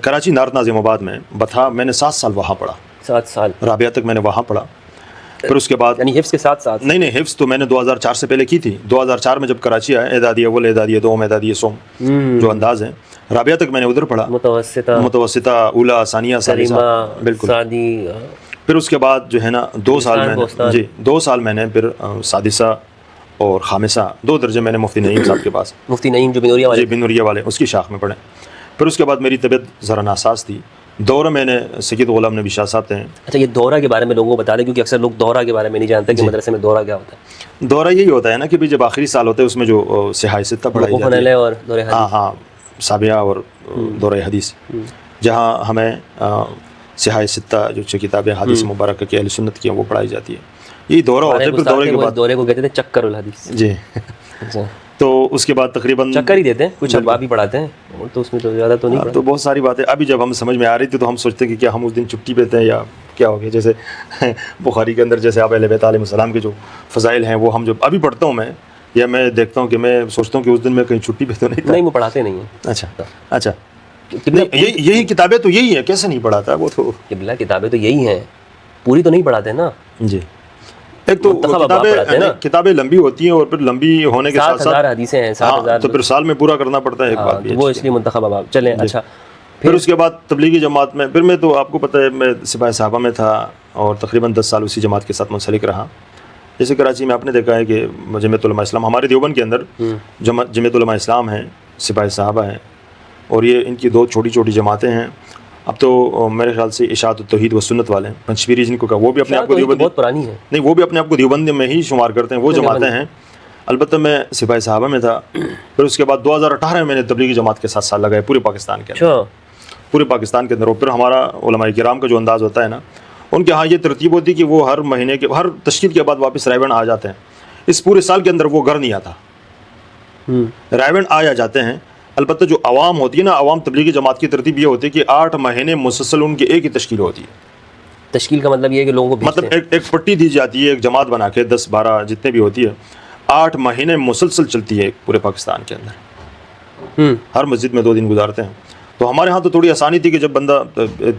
کراچی نارت نازم آباد میں بتھا، میں نے 7 سال وہاں پڑھا، 7 سال رابعہ تک میں نے وہاں پڑھا۔ پھر اس کے بعد یعنی حفظ کے ساتھ ساتھ؟ نہیں، حفظ تو میں نے 2004 سے پہلے کی تھی، 2004 میں جب کراچی آیا اعدادیہ اول، اعدادیہ دوم، اعدادیہ سوم جو انداز ہیں، رابعہ تک میں نے ادھر پڑھا، متوسطہ اولا ثانیہ ثالثہ، بالکل. پھر اس کے بعد جو ہے نا 2 سال میں نے، جی 2 سال میں نے پھر سادسہ اور خامسہ 2 درجے میں نے مفتی نعیم صاحب کے پاس، مفتی نعیم جو بنوریا والے، جی بنوریا والے، اس کی شاخ میں پڑھے. پھر اس کے بعد میری طبیعت ذرا ناساز تھی، دورہ میں نے سید غلام نبی شاہ صاحب تھے. اچھا، یہ دورہ کے بارے میں لوگوں کو بتا دیں، کیونکہ اکثر لوگ دورہ کے بارے میں نہیں جانتے کہ مدرسے میں دورہ کیا ہوتا ہے. دورہ یہی ہوتا ہے نا کہ بھی جب آخری سال ہوتا ہے اس میں جو صحاح ستہ پڑھائی جاتی ہے، اور دورہ حدیث، ہاں سابعہ اور دورہ حدیث، جہاں ہمیں صحاح ستہ جو کتابیں حدیث مبارکہ کی اہل سنت کی ہیں وہ پڑھائی جاتی ہے. یہی دورہ ہوتا ہے. پھر دورے کے بعد دورے کو کہتے تھے چکر الحدیث. جی تو اس کے بعد تقریباً چکر ہی دیتے ہیں، کچھ ابواب ہی پڑھاتے ہیں، تو اس میں تو زیادہ تو نہیں. تو بہت ساری باتیں ابھی جب ہم سمجھ میں آ رہی تھی تو ہم سوچتے کہ کیا ہم اس دن چھٹی پہ تھے یا کیا ہو گیا. جیسے بخاری کے اندر جیسے آپ اہل بیت علیہ السلام کے جو فضائل ہیں وہ ہم جب ابھی پڑھتا ہوں میں، یا میں دیکھتا ہوں کہ میں سوچتا ہوں کہ اس دن میں کہیں چھٹی پہ تو نہیں تھا. نہیں، وہ پڑھاتے نہیں ہیں. اچھا یہی کتابیں تو یہی ہیں، کیسے نہیں پڑھاتا وہ تو قبلہ کتابیں تو یہی ہیں، پوری تو نہیں پڑھاتے نا. جی ایک تو کتابیں لمبی ہوتی ہیں اور پھر لمبی ہونے کے ساتھ 7,000 حدیثیں ہیں، 7,000 تو پھر سال میں پورا کرنا پڑتا ہے. ایک بات بھی وہ اس لیے منتخب ابواب. چلیں اچھا، پھر اس کے بعد تبلیغی جماعت میں، پھر میں تو آپ کو پتہ ہے میں سپاہی صحابہ میں تھا اور تقریباً 10 سال اسی جماعت کے ساتھ منسلک رہا. جیسے کراچی میں آپ نے دیکھا ہے کہ جمعیت علماء اسلام، ہمارے دیوبند کے اندر جمعیت علماء اسلام ہیں، سپاہی صحابہ ہیں، اور یہ ان کی 2 چھوٹی چھوٹی جماعتیں ہیں. اب تو میرے خیال سے اشاعت التوحید و سنت والے پنچپیری جن کو کہا، وہ بھی اپنے آپ کو دیوبند، بہت پرانی ہے، نہیں وہ بھی اپنے آپ کو دیوبند میں ہی شمار کرتے ہیں، وہ جماعتیں ہیں. البتہ میں سپاہی صحابہ میں تھا. پھر اس کے بعد 2018 میں میں نے تبلیغی جماعت کے ساتھ سال لگائے پورے پاکستان کے اندر، پورے پاکستان کے اندر. اور پھر ہمارا علماء کرام کا جو انداز ہوتا ہے نا، ان کے ہاں یہ ترتیب ہوتی کہ وہ ہر مہینے کے ہر تشکیل کے بعد واپس رائے بند آ جاتے ہیں. اس پورے سال کے اندر وہ گھر نہیں آتا، رائے بند آ جاتے ہیں. البتہ جو عوام ہوتی ہے نا، عوام تبلیغی جماعت کی ترتیب یہ ہوتی ہے کہ 8 مہینے مسلسل ان کی ایک ہی تشکیل ہوتی ہے. تشکیل کا مطلب یہ ہے کہ لوگوں کو مطلب ایک پٹی دی جاتی ہے، ایک جماعت بنا کے 10-12 جتنے بھی ہوتی ہے، 8 مہینے مسلسل چلتی ہے پورے پاکستان کے اندر. ہر مسجد میں 2 دن گزارتے ہیں. تو ہمارے ہاں تو تھوڑی آسانی تھی کہ جب بندہ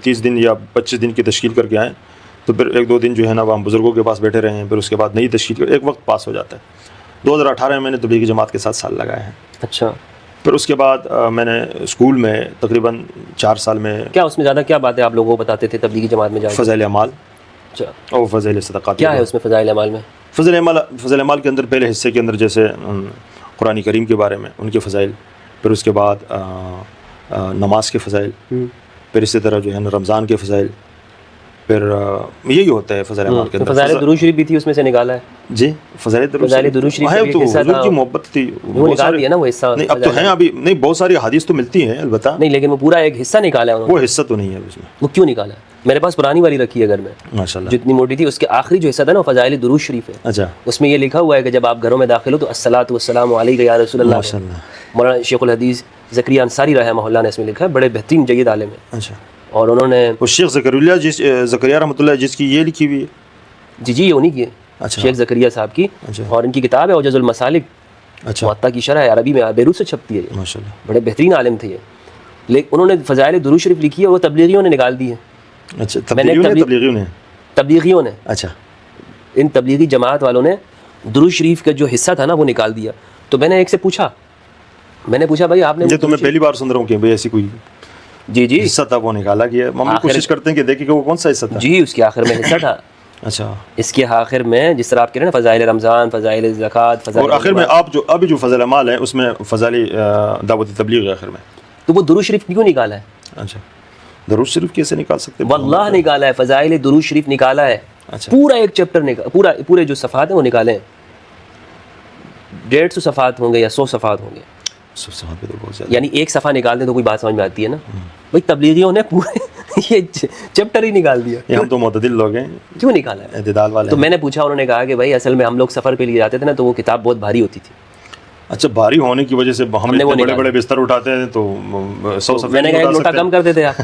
30 دن یا 25 دن کی تشکیل کر کے آئیں تو پھر 1-2 دن جو ہے نا وہ ہم بزرگوں کے پاس بیٹھے رہے ہیں، پھر اس کے بعد نئی تشکیل کر ایک وقت پاس ہو جاتا ہے. 2018 میں میں نے تبلیغی جماعت کے ساتھ سال لگائے ہیں. اچھا. پھر اس کے بعد میں نے اسکول میں تقریباً 4 سال میں، کیا اس میں زیادہ کیا باتیں آپ لوگوں کو بتاتے تھے تبلیغی جماعت میں جا کے؟ فضائل اعمال اچھا، اور فضائل صدقات. کیا ہے اس میں فضائل اعمال میں؟ فضائل اعمال کے اندر پہلے حصے کے اندر جیسے قرآن کریم کے بارے میں، ان کے فضائل. پھر اس کے بعد نماز کے فضائل. پھر اسی طرح جو ہے نا رمضان کے فضائل. پھر یہی ہوتا ہے فضائل اعمال کے اندر. فضائل درود شریف بھی تھی اس میں سے نکالا ہے. جی فضائل درود شریف ہے تو حضور کی محبت تھی، وہ نکال دیا نا وہ حصہ. نہیں اب تو ہیں، ابھی نہیں، بہت ساری حدیث تو ملتی ہیں البتہ نہیں، لیکن وہ پورا ایک حصہ نکالا ہے انہوں نے. وہ حصہ تو نہیں ہے اس میں. وہ کیوں نکالا ہے؟ میرے پاس پرانی والی رکھی ہے گھر میں، ماشاءاللہ، جتنی موٹی تھی. اس کے آخری جو حصہ تھا نا وہ فضائل درود شریف ہے. اچھا. اس میں یہ لکھا ہوا ہے کہ جب آپ گھروں میں داخل ہو تو الصلاۃ والسلام علیک یا رسول اللہ. ماشاءاللہ. مولانا شیخ الحدیث زکریا انصاری رحمہ اللہ نے اس میں لکھا ہے، بڑے بہترین جید عالم ہیں. اچھا. اور انہوں نے وہ شیخ زکریا رحمۃ اللہ جس کی یہ لکھی ہوئی ہے، جی یہ انہی کی ہے. اچھا. شیخ زکریا صاحب کی. اچھا. اور ان کی کتاب ہے عجز المسالک. اچھا. موطا کی شرح ہے، عربی میں بیروت سے چھپتی ہے. ماشاءاللہ. بڑے بہترین عالم تھے یہ. لیکن انہوں نے فضائل درود شریف لکھی ہے، وہ تبلیغیوں نے نکال دی ہے. اچھا. تبلیغیوں نے. اچھا. ان تبلیغی جماعت والوں نے درود شریف کا جو حصہ تھا نا وہ نکال دیا. تو میں نے ایک سے پوچھا، بھائی آپ نے، یہ تو میں پہلی بار سن رہا ہوں کہ بھائی ایسی کوئی جی حصہ تھا وہ نکالا گیا. ہم کوشش کرتے ہیں کہ دیکھیں کہ وہ کون سا حصہ تھا. جی اس کے آخر میں حصہ تھا. اچھا. اس کے آخر میں جس طرح آپ کہہ رہے ہیں نا فضائل رمضان، فضائل زکوٰۃ، فضائل، اور آخر میں آپ جو ابھی جو فضائل اعمال ہے اس میں فضائل دعوت تبلیغ ہے آخر میں. تو وہ درود شریف کیوں نکالا ہے؟ اچھا. درود شریف کیسے نکال سکتے ہیں؟ واللہ نکالا ہے، فضائل درود شریف نکالا ہے. اچھا. پورا ایک چیپٹر پورے جو صفحات ہیں وہ نکالے ہیں. 150 صفحات ہوں گے یا 100 صفحات ہوں گے. یعنی ایک صفحہ نکال دیں تو کوئی بات سمجھ میں آتی ہے نا. بھائی تبلیغیوں نے پورے یہ چیپٹر ہی نکال دیا. ہم تو معتدل لوگ ہیں، کیوں نکالا ہے؟ اعتدال والے. تو میں نے پوچھا، انہوں نے کہا کہ بھائی اصل میں ہم لوگ سفر پہ لیے جاتے تھے نا تو وہ کتاب بہت بھاری ہوتی تھی. اچھا. بھاری ہونے کی وجہ سے ہم بڑے بڑے بستر اٹھاتے ہیں تو 100 صفحے. میں نے کہا ایک لوٹا کم کر دیتے آپ،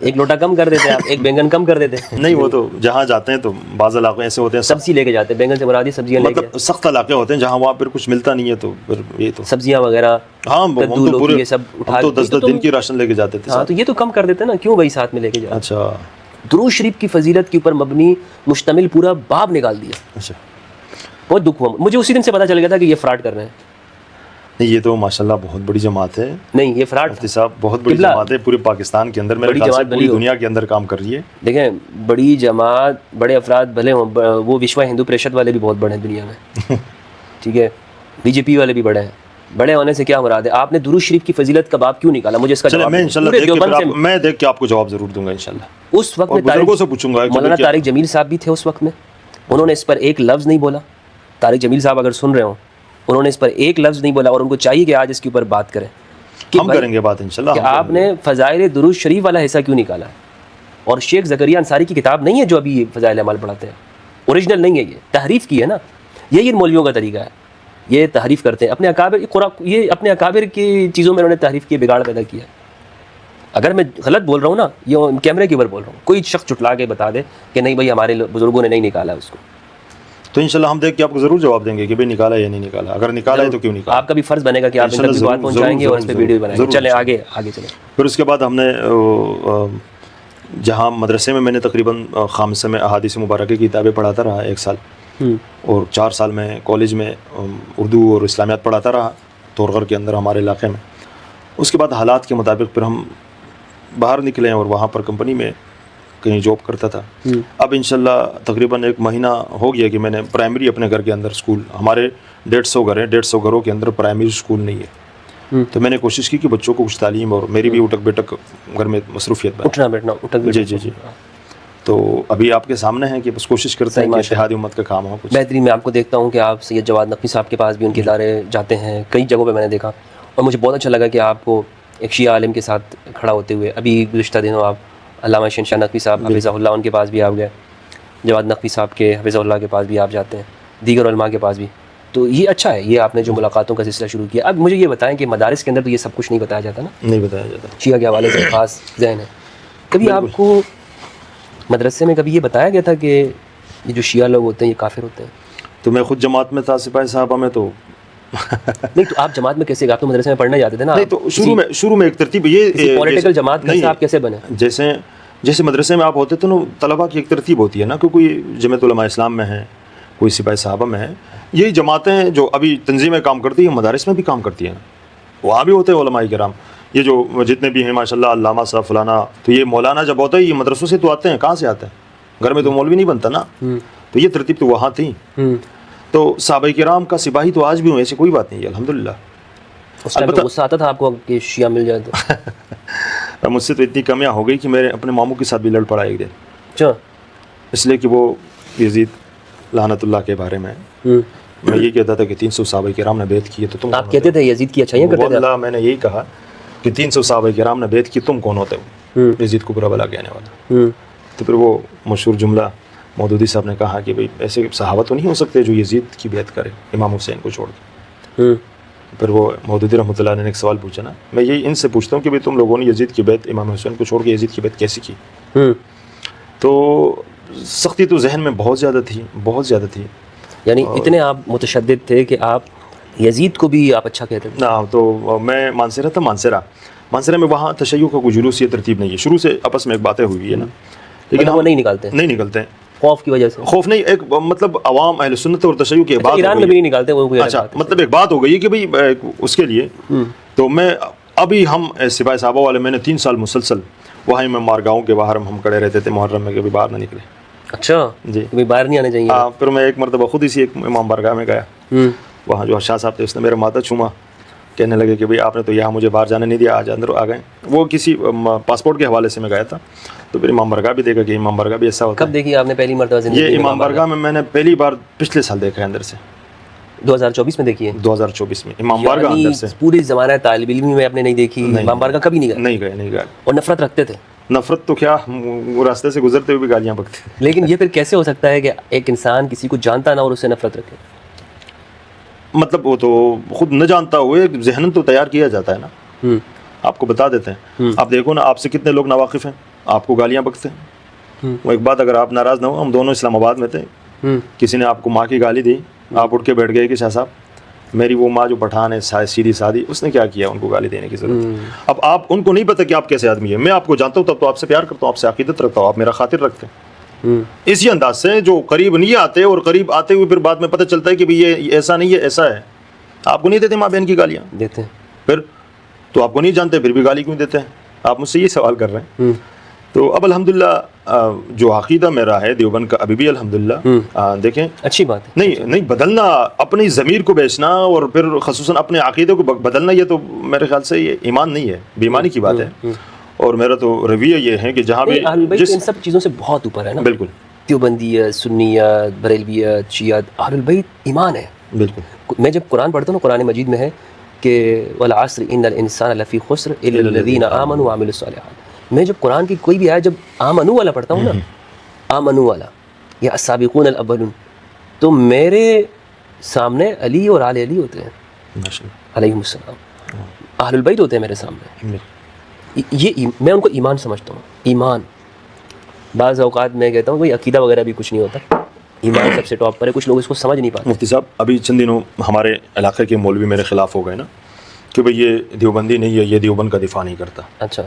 ایک لوٹا کم کر دیتے آپ، ایک بینگن کم کر دیتے. نہیں وہ تو جہاں جاتے ہیں تو بعض علاقے ایسے ہوتے ہیں سبزی لے کے جاتے ہیں، بینگن سے مرادی سبزیاں لے کے، مطلب سخت علاقے ہوتے ہیں جہاں وہاں پھر کچھ ملتا نہیں ہے تو پھر یہ تو سبزیاں وغیرہ. ہاں ہم تو پورے یہ سب اٹھا تو 10 دن کی راشن لے کے جاتے تھے. ہاں تو یہ تو کم کر دیتے نا، کیوں بھائی ساتھ میں لے کے جاتے. اچھا. درود شریف کی فضیلت کے اوپر مبنی مشتمل پورا باب نکال دیا. اچھا. بہت دکھ ہوا مجھے، اسی دن سے پتہ چل گیا تھا کہ یہ فراڈ کر رہے ہیں. یہ تو ماشاءاللہ بہت بڑی جماعت ہے. نہیں یہ فراڈ مفتی صاحب بہت بڑی جماعت ہے پورے پاکستان کے اندر, میرے خیال سے پوری دنیا کے اندر کام کر رہی ہے. دیکھیں بڑی جماعت بڑے افراد بھلے ہوں, وہ وشوا ہندو پریشد والے بھی بہت بڑے ہیں دنیا میں, ٹھیک ہے, بی جے پی والے بھی بڑے ہیں. بڑے ہونے سے کیا مراد ہے؟ آپ نے درود شریف کی فضیلت کا باب کیوں نکالا؟ مجھے اس کا جواب میں انشاءاللہ میں دیکھ کے آپ کو جواب ضرور دوں گا انشاءاللہ. اس وقت میں بزرگوں سے پوچھوں گا. مولانا طارق جمیل صاحب بھی تھے اس وقت میں, انہوں نے اس پر ایک لفظ نہیں بولا. طارق جمیل صاحب اگر سن رہے ہوں, انہوں نے اس پر ایک لفظ نہیں بولا, اور ان کو چاہیے کہ آج اس کے اوپر بات کریں. ہم کریں گے بات انشاءاللہ. کہ آپ نے فضائل درود شریف والا حصہ کیوں نکالا ہے؟ اور شیخ زکریا انصاری کی کتاب نہیں ہے جو ابھی فضائل اعمال پڑھاتے ہیں, اوریجنل نہیں ہے, یہ تحریف کی ہے نا. یہی ان مولویوں کا طریقہ ہے, یہ تحریف کرتے ہیں اپنے اکابر, یہ اپنے اکابر کی چیزوں میں انہوں نے تحریف کی, بگاڑ پیدا کیا. اگر میں غلط بول رہا ہوں نا, یہ کیمرے کے اوپر بول رہا ہوں, کوئی شخص جھٹلا کے بتا دے کہ نہیں بھائی ہمارے بزرگوں نے نہیں نکالا اس کو, تو انشاءاللہ ہم دیکھ کے آپ کو ضرور جواب دیں گے کہ بھئی نکالا یا نہیں نکالا. اگر نکالا ہے تو کیوں نکالا. آپ کا بھی فرض بنے گا کہ آپ ان تک بات پہنچائیں گے اور اس پہ ویڈیو بنائیں گے. چلیں آگے چلیں. پھر اس کے بعد ہم نے جہاں مدرسے میں نے تقریباً خامسہ میں احادیث مبارکہ کی کتابیں پڑھاتا رہا 1 سال, اور 4 سال میں کالج میں اردو اور اسلامیات پڑھاتا رہا تورغر کے اندر ہمارے علاقے میں. اس کے بعد حالات کے مطابق پھر ہم باہر نکلے اور وہاں پر کمپنی میں کہیں جاب کرتا تھا. اب انشاءاللہ تقریباً 1 مہینہ ہو گیا کہ میں نے پرائمری اپنے گھر کے اندر اسکول, ہمارے 150 گھر ہیں, 150 گھروں کے اندر پرائمری اسکول نہیں ہے. تو میں نے کوشش کی کہ بچوں کو کچھ تعلیم, اور میری بھی اٹک بیٹک گھر میں مصروفیت بنے. اٹھنا بیٹھنا جی. تو ابھی آپ کے سامنے ہیں کہ بس کوشش کرتے ہیں کہ اتحاد امت کا کام ہو. بہترین. میں آپ کو دیکھتا ہوں کہ آپ سید جواد نقوی صاحب کے پاس بھی ان کے ادارے جاتے ہیں, کئی جگہوں پہ میں نے دیکھا, اور مجھے بہت اچھا لگا کہ آپ کو ایک شیعہ عالم کے ساتھ کھڑا ہوتے ہوئے, ابھی گزشتہ دنوں آپ علامہ شاہ نقوی صاحب حفظہ اللہ ان کے پاس بھی آپ گئے, جواد نقوی صاحب کے حفظہ اللہ کے پاس بھی آپ جاتے ہیں, دیگر علماء کے پاس بھی. تو یہ اچھا ہے, یہ آپ نے جو ملاقاتوں کا سلسلہ شروع کیا. اب مجھے یہ بتائیں کہ مدارس کے اندر تو یہ سب کچھ نہیں بتایا جاتا نا, نہیں بتایا جاتا, شیعہ کے حوالے سے خاص ذہن ہے. کبھی آپ کو مدرسے میں کبھی یہ بتایا گیا تھا کہ یہ جو شیعہ لوگ ہوتے ہیں یہ کافر ہوتے ہیں؟ تو میں خود جماعت میں تھا, سپاہی صحابہ میں. تو نہیں تو آپ جماعت میں کیسے گئے؟ آپ تو مدرسے میں پڑھنے جاتے تھے نا. نہیں تو شروع میں ایک ترتیب, یہ پولیٹیکل جماعت سے آپ کیسے بنے؟ جیسے مدرسے میں آپ ہوتے تو نا طلباء کی ایک ترتیب ہوتی ہے نا, کہ کوئی جمعیت علماء اسلام میں ہے, کوئی سپاہی صحابہ میں ہے. یہی جماعتیں جو ابھی تنظیمیں کام کرتی ہیں مدارس میں بھی کام کرتی ہیں, وہاں بھی ہوتے ہیں علماء کرام. یہ جو جتنے بھی ہیں ماشاءاللہ علامہ صاحب فلانا, تو یہ مولانا جب ہوتا ہے یہ مدرسوں سے تو آتے ہیں, کہاں سے آتے ہیں؟ گھر میں تو مولوی نہیں بنتا نا. تو یہ ترتیب تو وہاں تھی. تو صحابہ کرام کا سپاہی تو آج بھی ہوں, ایسی کوئی بات نہیں ہے الحمدللہ. اس ٹائم پہ غصہ آتا تھا آپ کو کہ شیعہ مل جائے تو؟ مجھ سے تو اتنی کمیاں ہو گئی کہ میں اپنے ماموں کے ساتھ بھی لڑ پڑا ایک دن. اچھا. اس لیے کہ وہ یزید لعنت اللہ کے بارے میں میں یہ کہتا تھا کہ 300 صحابہ کرام نے بیعت کی ہے, تو تم آپ کہتے تھے یزید کی اچھائیاں کرتے تھے؟ اللہ میں نے یہی کہا کہ 300 صحابہ کرام نے بیعت کی, تم کون ہوتے ہو یزید کو برا بلا کہنے والا. تو پھر وہ مشہور جملہ مودودی صاحب نے کہا کہ بھئی ایسے صحابہ تو نہیں ہو سکتے جو یزید کی بیعت کرے امام حسین کو چھوڑ کے. پھر وہ مودودی رحمۃ اللہ نے ایک سوال پوچھا نا, میں یہی ان سے پوچھتا ہوں کہ بھئی تم لوگوں نے یزید کی بیعت امام حسین کو چھوڑ کے یزید کی بیعت کیسی کی؟ تو سختی تو ذہن میں بہت زیادہ تھی. یعنی اتنے آپ متشدد تھے کہ آپ یزید کو بھی آپ اچھا کہتے تھے؟ ہاں, تو میں مانسرہ تھا. مانسرہ میں وہاں تشیع کا کوئی جلوس یہ ترتیب نہیں ہے, شروع سے آپس میں ایک باتیں ہوئی ہے نا, لیکن وہ نہیں نکالتے ہیں خوف کی وجہ سے. خوف نہیں, ایک مطلب عوام اہل سنت اور تشیع کی بات, ایران میں بھی نہیں نکالتے وہ. اچھا, مطلب ایک بات ہو گئی ہے کہ بھئی اس کے لیے. تو میں ابھی ہم سپاہی صحابہ والے, میں نے 3 سال مسلسل وہاں میں مارگاؤں کے باہر ہم کھڑے رہتے تھے محرم میں, کبھی باہر نہ نکلے. اچھا جی, کبھی باہر نہیں آنے چاہیے. ہاں, پھر میں ایک مرتبہ خود اسی ایک امام بارگاہ میں گیا, وہاں جو شاہ صاحب تھے اس نے میرا ماتھا چھوما, کہنے لگے کہ بھئی آپ نے تو یہاں مجھے باہر جانے نہیں دیا, آج اندر آ گئے. وہ کسی پاسپورٹ کے حوالے سے میں گیا تھا, تو پھر امام بارگاہ بھی دیکھا کہ امام بارگاہ بھی ایسا ہوتا ہے. کب دیکھی آپ نے پہلی مرتبہ زندگی میں؟ یہ امام بارگاہ میں نے پہلی بار پچھلے سال دیکھا ہے اندر سے. 2024 میں دیکھی ہے؟ 2024 میں امام بارگاہ اندر سے. پوری زمانہ طالب علمی میں آپ نے نہیں دیکھی امام بارگاہ؟ کبھی نہیں گئے. اور نفرت رکھتے تھے؟ نفرت تو کیا, وہ راستے سے گزرتے ہوئے بھی گالیاں بکتے. لیکن یہ پھر کیسے ہو سکتا ہے کہ ایک انسان کسی کو جانتا نہ اور اس سے نفرت رکھے؟ مطلب وہ تو خود نہ جانتا ہوئے ذہن تو تیار کیا جاتا ہے نا. آپ کو بتا دیتے ہیں, آپ دیکھو نا, آپ سے کتنے لوگ ناواقف ہیں, آپ کو گالیاں بکتے ہیں. وہ ایک بات, اگر آپ ناراض نہ ہو, ہم دونوں اسلام آباد میں تھے, کسی نے آپ کو ماں کی گالی دی, آپ اٹھ کے بیٹھ گئے کہ شاہ صاحب میری وہ ماں جو پٹھان ہے سیدھی سادھی, اس نے کیا کیا, ان کو گالی دینے کی ضرورت. اب آپ ان کو نہیں پتہ کہ آپ کیسے آدمی ہیں, میں آپ کو جانتا ہوں تب تو آپ سے پیار کرتا ہوں, آپ سے عقیدت رکھتا ہوں, آپ میرا خاطر رکھتے ہیں. اسی انداز سے جو قریب نہیں آتے اور قریب آتے ہوئے پھر بعد میں پتہ چلتا ہے کہ یہ ایسا نہیں ہے ایسا ہے, آپ کو نہیں دیتے ماں بہن کی گالیاں؟ دیتے ہیں. پھر تو آپ کو نہیں جانتے پھر بھی گالی کیوں دیتے ہیں؟ آپ مجھ سے یہ سوال کر رہے ہیں. تو اب الحمدللہ جو عقیدہ میرا ہے دیوبند کا ابھی بھی الحمدللہ دیکھیں اچھی بات ہے. نہیں بدلنا، اپنی ضمیر کو بیچنا اور پھر خصوصاً اپنے عقیدے کو بدلنا، یہ تو میرے خیال سے یہ ایمان نہیں ہے، بے ایمانی کی بات ہے. اور میرا تو رویہ یہ ہے کہ جہاں بھی اہل بیت ان سب چیزوں سے بہت اوپر ہے نا. بالکل دیوبندیت، سنیت، بریلویت، شیعت، اہل البیت ایمان ہے. بالکل. میں جب قرآن پڑھتا ہوں نا، قرآن مجید میں ہے کہ والعصر ان الانسان لفی خسر الا الذین آمنوا وعملوا الصالحات. میں جب قرآن کی کوئی بھی آیت جب آمنو والا پڑھتا ہوں نا، آمنو والا یا السابقون الاولون، تو میرے سامنے علی اور آل علی ہوتے ہیں علیہم السلام. اہل البیت ہوتے ہیں میرے سامنے. یہ میں ان کو ایمان سمجھتا ہوں. ایمان بعض اوقات میں کہتا ہوں کوئی عقیدہ وغیرہ بھی کچھ نہیں ہوتا، ایمان سب سے ٹاپ پر ہے. کچھ لوگ اس کو سمجھ نہیں پاتے. مفتی صاحب ابھی چند دنوں ہمارے علاقے کے مولوی میرے خلاف ہو گئے نا کہ بھئی یہ دیوبندی نہیں ہے، یہ دیوبند کا دفاع نہیں کرتا. اچھا.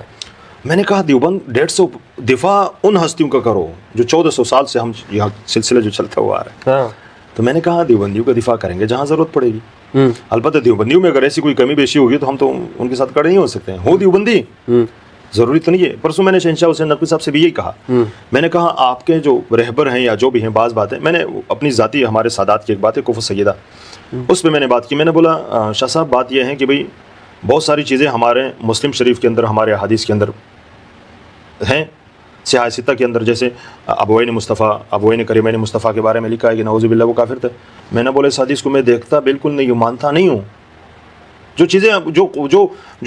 میں نے کہا دیوبند 150 دفاع ان ہستیوں کا کرو جو 1400 سال سے ہم یہاں سلسلہ جو چلتا ہوا آ رہا ہے. ہاں. تو میں نے کہا دیوبندیوں کا دفاع کریں گے جہاں ضرورت پڑے گی. البتہ دیوبندیوں میں اگر ایسی کوئی کمی بیشی ہوگی تو ہم تو ان کے ساتھ کھڑے نہیں ہو سکتے ہیں. ہو دیوبندی ضروری تو نہیں ہے. پرسوں میں نے شہنشاہ حسین نقوی صاحب سے بھی یہی کہا. میں نے کہا آپ کے جو رہبر ہیں یا جو بھی ہیں، بعض باتیں میں نے اپنی ذاتی ہمارے سادات کی ایک بات ہے کفر سیدہ، اس پہ میں نے بات کی. میں نے بولا شاہ صاحب بات یہ ہے کہ بھئی بہت ساری چیزیں ہمارے مسلم شریف کے اندر، ہمارے احادیث کے اندر ہیں، سیاہ ستہ کے اندر، جیسے ابوین مصطفیٰ، ابوین کریمین مصطفیٰ کے بارے میں لکھا ہے کہ نعوذ باللہ وہ کافر تھے. میں نے بولے اس حدیث کو میں دیکھتا بالکل نہیں ہوں، مانتا نہیں ہوں. جو چیزیں جو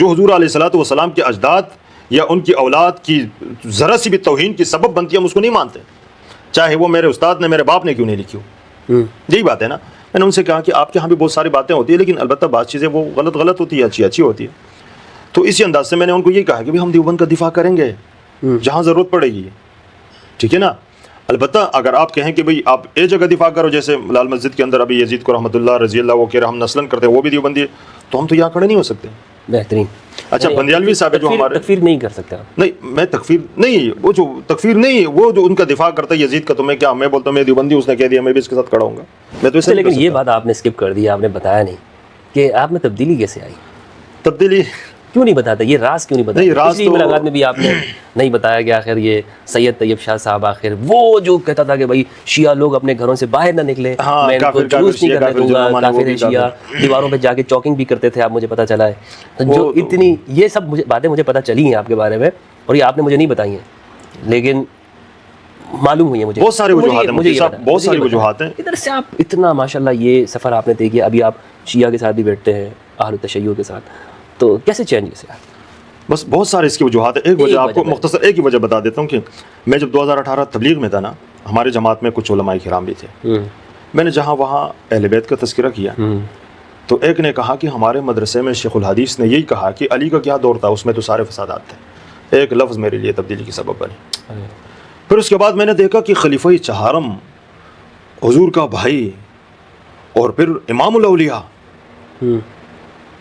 حضور علیہ الصلوۃ والسلام کے اجداد یا ان کی اولاد کی ذرا سی بھی توہین کی سبب بنتی ہے ہم اس کو نہیں مانتے، چاہے وہ میرے استاد نے، میرے باپ نے کیوں نہیں لکھی ہو. یہی بات ہے نا. میں نے ان سے کہا کہ آپ کے ہاں بھی بہت ساری باتیں ہوتی ہیں لیکن البتہ بعض چیزیں وہ غلط ہوتی ہے، اچھی ہوتی ہے. تو اسی انداز سے میں نے ان کو یہ کہا کہ بھی ہم دیوبند کا دفاع کریں گے جہاں ضرورت پڑے گی، ٹھیک ہے نا. البتہ اگر آپ کہیں کہ بھئی آپ ایک جگہ دفاع کرو، جیسے لال مسجد کے اندر ابھی یزید کو رحمۃ اللہ رضی اللہ وہ کہہ رہا ہم نسلاً کرتے ہیں، وہ بھی دیوبندی ہے، تو ہم تو یہاں کھڑے نہیں ہو سکتے. بہترین. اچھا بندیالوی صاحب جو ہمارے تکفیر نہیں کر سکتا. نہیں میں تکفیر نہیں، وہ جو تکفیر نہیں، وہ جو ان کا دفاع کرتا ہے یزید کا، تو میں کیا میں بولتا ہوں میں دیوبندی، اس نے کہہ دیا میں بھی اس کے ساتھ کھڑا ہوں گا. میں تو لیکن یہ بات آپ نے اسکپ کر دی، آپ نے بتایا نہیں کہ آپ میں تبدیلی کیسے آئی. تبدیلی کیوں نہیں بتاتا؟ یہ راز کیوں نہیں بتایا؟ پچھلی ملاقات میں بھی آپ نے نہیں بتایا کہ آخر یہ سید طیب شاہ صاحب آخر وہ جو کہتا تھا کہ بھائی شیعہ لوگ اپنے گھروں سے باہر نہ نکلے، میں ان کو جلوس نہیں کرنے دوں گا، کافر ہے شیعہ، دیواروں پہ جا کے چوکنگ بھی کرتے تھے آپ، مجھے پتہ چلا ہے. جو اتنی یہ سب باتیں مجھے پتہ چلی ہیں آپ کے بارے میں، اور یہ آپ نے مجھے نہیں بتائی ہیں لیکن معلوم ہوئی ہے مجھے. بہت سارے وجوہات ہیں. ادھر سے آپ اتنا ماشاءاللہ یہ سفر آپ نے طے کیا، ابھی آپ شیعہ کے ساتھ بھی بیٹھتے ہیں، اہل تشیع کے ساتھ، تو کیسے چینج کیسے؟ بس بہت سارے اس کی وجوہات ہیں. ایک وجہ آپ کو مختصر ایک ہی وجہ بتا دیتا ہوں کہ میں جب 2018 تبلیغ میں تھا نا، ہمارے جماعت میں کچھ علماء کرام بھی تھے. میں نے جہاں وہاں اہل بیت کا تذکرہ کیا تو ایک نے کہا کہ ہمارے مدرسے میں شیخ الحدیث نے یہی کہا کہ علی کا کیا دور تھا، اس میں تو سارے فسادات تھے. ایک لفظ میرے لیے تبدیلی کی سبب بنی. پھر اس کے بعد میں نے دیکھا کہ خلیفہ چہارم، حضور کا بھائی، اور پھر امام الاولیاء،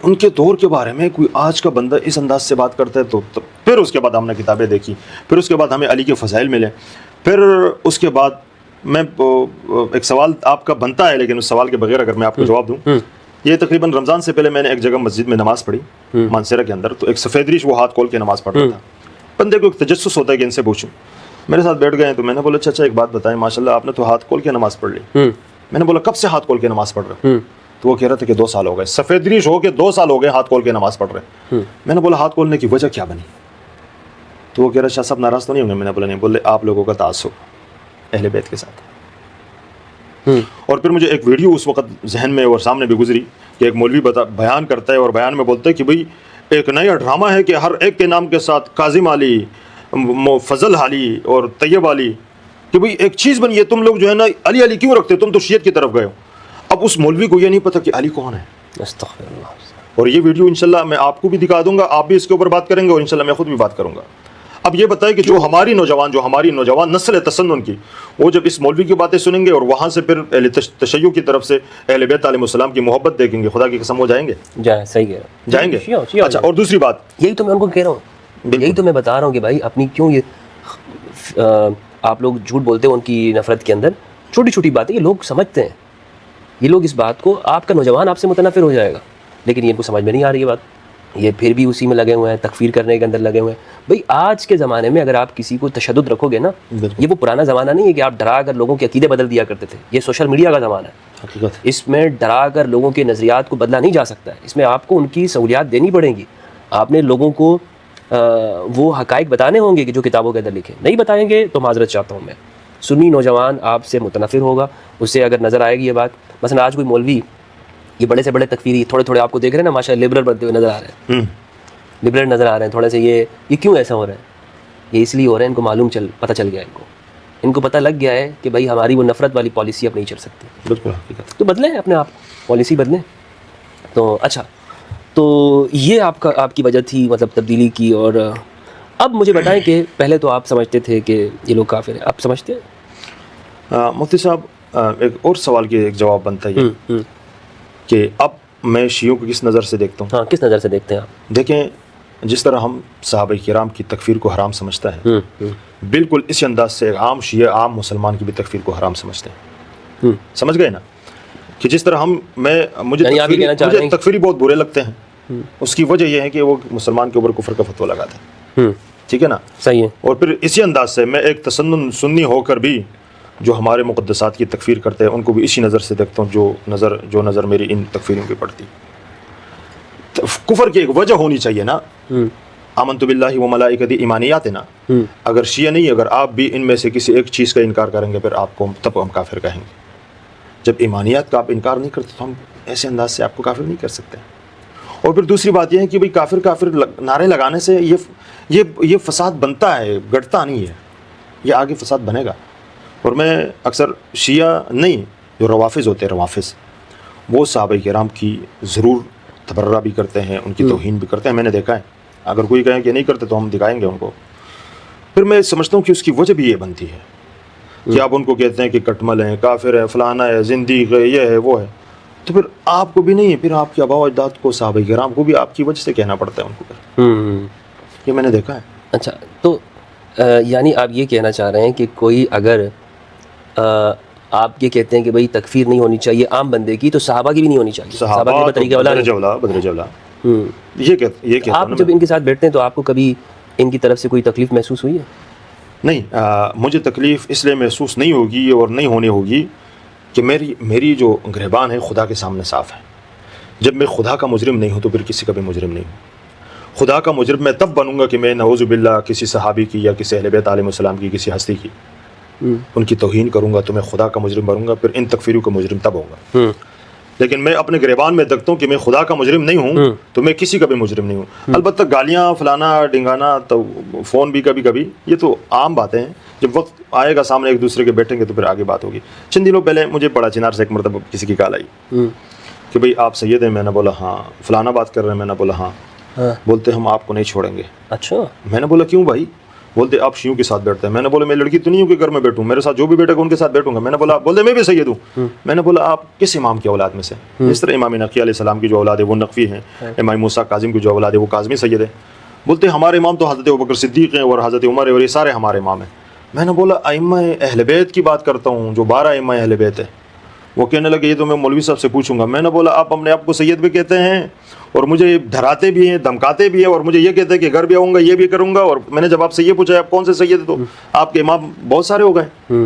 ان کے دور کے بارے میں کوئی آج کا بندہ اس انداز سے بات کرتا ہے. تو پھر اس کے بعد ہم نے کتابیں دیکھی، پھر اس کے بعد ہمیں علی کے فضائل ملے. پھر اس کے بعد میں ایک سوال آپ کا بنتا ہے لیکن اس سوال کے بغیر اگر میں آپ کو جواب دوں، یہ تقریباً رمضان سے پہلے میں نے ایک جگہ مسجد میں نماز پڑھی مانسیرہ کے اندر، تو ایک سفید ریش وہ ہاتھ کھول کے نماز پڑھ رہا تھا. بندے کو ایک تجسس ہوتا ہے کہ ان سے پوچھوں. میرے ساتھ بیٹھ گئے تو میں نے بولا اچھا ایک بات بتائیں، ماشاءاللہ آپ نے تو ہاتھ کھول کے نماز پڑھ لی. میں نے بولا کب سے ہاتھ کھول کے نماز پڑھ رہے ہو؟ تو وہ کہہ رہا تھا کہ 2 سال ہو گئے، سفید ریش ہو کے 2 سال ہو گئے ہاتھ کھول کے نماز پڑھ رہے. میں نے بولا ہاتھ کھولنے کی وجہ کیا بنی؟ تو وہ کہہ رہا شاہ صاحب ناراض تو نہیں ہوں گے؟ میں نے بولا نہیں. بولے آپ لوگوں کا تعصب اہل بیت کے ساتھ. اور پھر مجھے ایک ویڈیو اس وقت ذہن میں اور سامنے بھی گزری کہ ایک مولوی بیان کرتا ہے اور بیان میں بولتا ہے کہ بھئی ایک نیا ڈرامہ ہے کہ ہر ایک کے نام کے ساتھ کاظم علی، فضل علی اور طیب علی، کہ بھئی ایک چیز بنی ہے، تم لوگ جو ہے نا علی علی کیوں رکھتے، تم تو شیعت کی طرف گئے ہو. اب اس مولوی کو یہ نہیں پتہ کہ علی کون ہے. استغفر اللہ. اور یہ ویڈیو انشاءاللہ میں آپ کو بھی دکھا دوں گا، آپ بھی اس کے اوپر بات کریں گے اور انشاءاللہ میں خود بھی بات کروں گا. اب یہ بتائیں کہ جو ہماری نوجوان نسل ہے تسنن کی، وہ جب اس مولوی کی باتیں سنیں گے اور وہاں سے پھر اہل تشیع کی طرف سے اہل بیت علیہ السلام کی محبت دیکھیں گے، خدا کی قسم وہ جائیں گے. صحیح کہہ رہا ہوں، جائیں گے. اچھا اور دوسری بات یہی تو میں ان کو کہہ رہا ہوں، یہی تو میں بتا رہا ہوں کہ بھائی اپنی کیوں یہ آپ لوگ جھوٹ بولتے ہیں ان کی نفرت کے اندر. چھوٹی چھوٹی باتیں یہ لوگ سمجھتے ہیں، یہ لوگ اس بات کو، آپ کا نوجوان آپ سے متنفر ہو جائے گا، لیکن یہ ان کو سمجھ میں نہیں آ رہی ہے بات، یہ پھر بھی اسی میں لگے ہوئے ہیں، تکفیر کرنے کے اندر لگے ہوئے ہیں۔ بھئی آج کے زمانے میں اگر آپ کسی کو تشدد رکھو گے نا، یہ وہ پرانا زمانہ نہیں ہے کہ آپ ڈرا کر لوگوں کے عقیدے بدل دیا کرتے تھے، یہ سوشل میڈیا کا زمانہ ہے، حقیقت اس میں ڈرا کر لوگوں کے نظریات کو بدلا نہیں جا سکتا ہے، اس میں آپ کو ان کی سہولیات دینی پڑیں گی، آپ نے لوگوں کو وہ حقائق بتانے ہوں گے کہ جو کتابوں کے اندر لکھے، نہیں بتائیں گے تو معذرت چاہتا ہوں میں، سنی نوجوان آپ سے متنفر ہوگا، اسے اگر نظر آئے گی یہ بات، مثلا آج کوئی مولوی یہ بڑے سے بڑے تکفیری تھوڑے تھوڑے آپ کو دیکھ رہے ہیں نا ماشاء اللہ لبرل بنتے ہوئے نظر آ رہے ہیں، لبرل نظر آ رہے ہیں تھوڑے سے، یہ کیوں ایسا ہو رہا ہے؟ یہ اس لیے ہو رہا ہے ان کو معلوم پتہ چل گیا ان کو پتہ لگ گیا ہے کہ بھائی ہماری وہ نفرت والی پالیسی اب نہیں چل سکتی، بالکل حقیقت، تو بدلیں اپنے آپ پالیسی بدلیں۔ تو اچھا، تو یہ آپ کی وجہ تھی مطلب تبدیلی کی، اور اب مجھے بتائیں کہ پہلے تو آپ سمجھتے تھے کہ یہ لوگ کافر ہیں، آپ سمجھتے ہیں؟ مفتی صاحب ایک اور سوال کے ایک جواب بنتا ہے یہ کہ اب میں شیعوں کو کس نظر سے دیکھتا ہوں؟ ہاں، کس نظر سے دیکھتے ہیں آپ؟ دیکھیں، جس طرح ہم صحابہ کرام کی تکفیر کو حرام سمجھتا ہے، بالکل اسی انداز سے عام شیعہ عام مسلمان کی بھی تکفیر کو حرام سمجھتے ہیں، سمجھ گئے نا؟ کہ جس طرح مجھے تکفیری بہت برے لگتے ہیں، اس کی وجہ یہ ہے کہ وہ مسلمان کے اوپر کفر کا فتویٰ لگاتے ہیں، ٹھیک ہے نا؟ صحیح ہے۔ اور پھر اسی انداز سے میں ایک تسنن سنی ہو کر بھی جو ہمارے مقدسات کی تکفیر کرتے ہیں ان کو بھی اسی نظر سے دیکھتا ہوں جو نظر میری ان تکفیریوں کی پڑتی۔ کفر کی ایک وجہ ہونی چاہیے نا، آمنت باللہ و ملائکتہ ایمانیات ہے نا، اگر شیعہ نہیں، اگر آپ بھی ان میں سے کسی ایک چیز کا انکار کریں گے پھر آپ کو تب ہم کافر کہیں گے۔ جب ایمانیات کا آپ انکار نہیں کرتے تو ہم ایسے انداز سے آپ کو کافر نہیں کر سکتے۔ اور پھر دوسری بات یہ ہے کہ بھئی کافر نعرے لگانے سے یہ فساد بنتا ہے، گڑتا نہیں ہے، یہ آگے فساد بنے گا۔ اور میں اکثر شیعہ نہیں، جو روافظ ہوتے ہیں، روافظ وہ صحابہ کرام کی ضرور تبرہ بھی کرتے ہیں، ان کی توہین بھی کرتے ہیں، میں نے دیکھا ہے، اگر کوئی کہیں کہ نہیں کرتے تو ہم دکھائیں گے ان کو۔ پھر میں سمجھتا ہوں کہ اس کی وجہ بھی یہ بنتی ہے کہ آپ ان کو کہتے ہیں کہ کٹمل ہیں، کافر ہیں، فلانا ہے، زندیق ہے، یہ ہے، وہ ہے، تو پھر آپ کو بھی نہیں ہے، پھر آپ کے آباء و اجداد کو، صحابہ کرام کو بھی آپ کی وجہ سے کہنا پڑتا ہے ان کو، یہ میں نے دیکھا ہے۔ اچھا، تو یعنی آپ یہ کہنا چاہ رہے ہیں کہ کوئی اگر آپ یہ کہتے ہیں کہ بھئی تکفیر نہیں ہونی چاہیے عام بندے کی، تو صحابہ کی بھی نہیں ہونی چاہیے، صحابہ کی بدتری اولا بدر جولا یہ کہتا آپ جب ان کے ساتھ بیٹھتے ہیں تو آپ کو کبھی ان کی طرف سے کوئی تکلیف محسوس ہوئی ہے؟ نہیں، مجھے تکلیف اس لیے محسوس نہیں ہوگی اور نہیں ہونے ہوگی کہ میری جو گریبان ہے خدا کے سامنے صاف ہے۔ جب میں خدا کا مجرم نہیں ہوں تو پھر کسی کا بھی مجرم نہیں ہوں۔ خدا کا مجرم میں تب بنوں گا کہ میں نعوذ باللہ کسی صحابی کی یا کسی اہل بیت علیہ السلام کی کسی ہستی کی ان کی توہین کروں گا تو میں خدا کا مجرم بنوں گا، پھر ان تکفیریوں کا مجرم تب ہوگا۔ لیکن میں اپنے گریبان میں دیکھتا ہوں کہ میں خدا کا مجرم نہیں ہوں تو میں کسی کا بھی مجرم نہیں ہوں۔ البتہ گالیاں فلانا ڈنگانا تو فون بھی کبھی کبھی، یہ تو عام باتیں ہیں، جب وقت آئے گا سامنے ایک دوسرے کے بیٹھیں گے تو پھر آگے بات ہوگی۔ چند دنوں پہلے مجھے بڑا چنار سے ایک مرتبہ کسی کی کال آئی کہ بھئی آپ سید ہیں، میں نے بولا ہاں۔ فلانا بات کر رہے ہیں، میں نے بولا ہاں۔ بولتے ہم آپ کو نہیں چھوڑیں گے۔ اچھا، میں نے بولا کیوں بھائی؟ بولتے آپ شیعوں کے ساتھ بیٹھتے ہیں۔ میں نے بولا میں لڑکی تو نہیں ہوں کہ گھر میں بیٹھوں، میرے ساتھ جو بھی بیٹھے گا ان کے ساتھ بیٹھوں گا۔ میں نے بولا، بولتے میں بھی سید ہوں۔ میں نے بولا آپ کس امام کی اولاد میں سے؟ جس طرح امام نقی علیہ السلام کی جو اولاد ہے وہ نقوی ہیں، امام موسیٰ کاظم کی جو اولاد ہے وہ کاظمی سید ہے۔ بولتے ہمارے امام تو حضرت ابوبکر صدیق ہیں اور حضرت عمر ہے اور یہ سارے ہمارے امام ہیں۔ میں نے بولا ائمہ اہل بیت کی بات کرتا ہوں، جو 12 ائمہ اہل بیت ہے۔ وہ کہنے لگے یہ تو میں مولوی صاحب سے پوچھوں گا۔ میں نے بولا آپ اپنے آپ کو سید بھی کہتے ہیں اور مجھے دھراتے بھی ہیں، دھمکاتے بھی ہیں، اور مجھے یہ کہتے ہیں کہ گھر بھی آؤں گا، یہ بھی کروں گا، اور میں نے جب آپ سے یہ پوچھا آپ کون سے سید ہیں تو آپ کے امام بہت سارے ہو گئے۔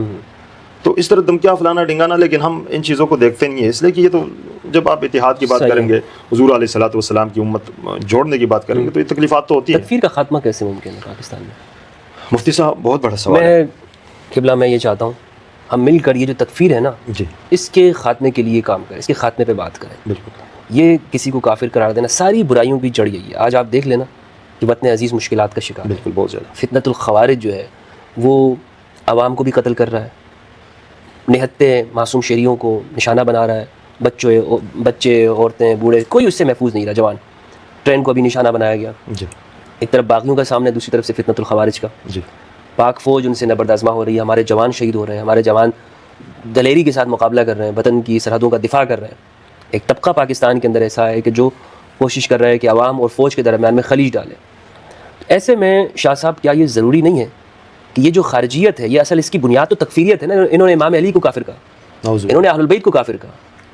تو اس طرح دھمکیاں فلانا ڈنگانا، لیکن ہم ان چیزوں کو دیکھتے نہیں ہیں، اس لیے کہ یہ تو جب آپ اتحاد کی بات کریں گے، حضور علیہ الصلوۃ والسلام کی امت جوڑنے کی بات کریں گے تو یہ تکلیفات تو ہوتی ہیں۔ تکفیر کا خاتمہ کیسے ممکن ہے پاکستان میں؟ مفتی صاحب بہت بڑا سوال ہے۔ قبلہ میں یہ چاہتا ہوں ہم مل کر یہ جو تکفیر ہے نا، جی، اس کے خاتمے کے لیے کام کریں، اس کے خاتمے پہ بات کریں۔ بالکل، یہ کسی کو کافر قرار دینا ساری برائیوں کی جڑ یہی ہے۔ آج آپ دیکھ لینا کہ وطن عزیز مشکلات کا شکار ہے، بالکل، بہت زیادہ۔ فتنۃ الخوارج جو ہے وہ عوام کو بھی قتل کر رہا ہے، نہتے معصوم شہریوں کو نشانہ بنا رہا ہے، بچے، عورتیں، بوڑھے، کوئی اس سے محفوظ نہیں رہا۔ جوان ٹرین کو بھی نشانہ بنایا گیا، جی، ایک طرف باغیوں کا سامنے، دوسری طرف سے فتنۃ الخوارج کا۔ جی، پاک فوج ان سے نبرد آزما ہو رہی ہے، ہمارے جوان شہید ہو رہے ہیں، ہمارے جوان دلیری کے ساتھ مقابلہ کر رہے ہیں، وطن کی سرحدوں کا دفاع کر رہے ہیں۔ ایک طبقہ پاکستان کے اندر ایسا ہے کہ جو کوشش کر رہا ہے کہ عوام اور فوج کے درمیان میں خلیج ڈالے۔ ایسے میں شاہ صاحب کیا یہ ضروری نہیں ہے کہ یہ جو خارجیت ہے، یہ اصل اس کی بنیاد تو تکفیریت ہے نا؟ انہوں نے امام علی کو کافر کہا، انہوں نے اہل البیت کو کافر کہا،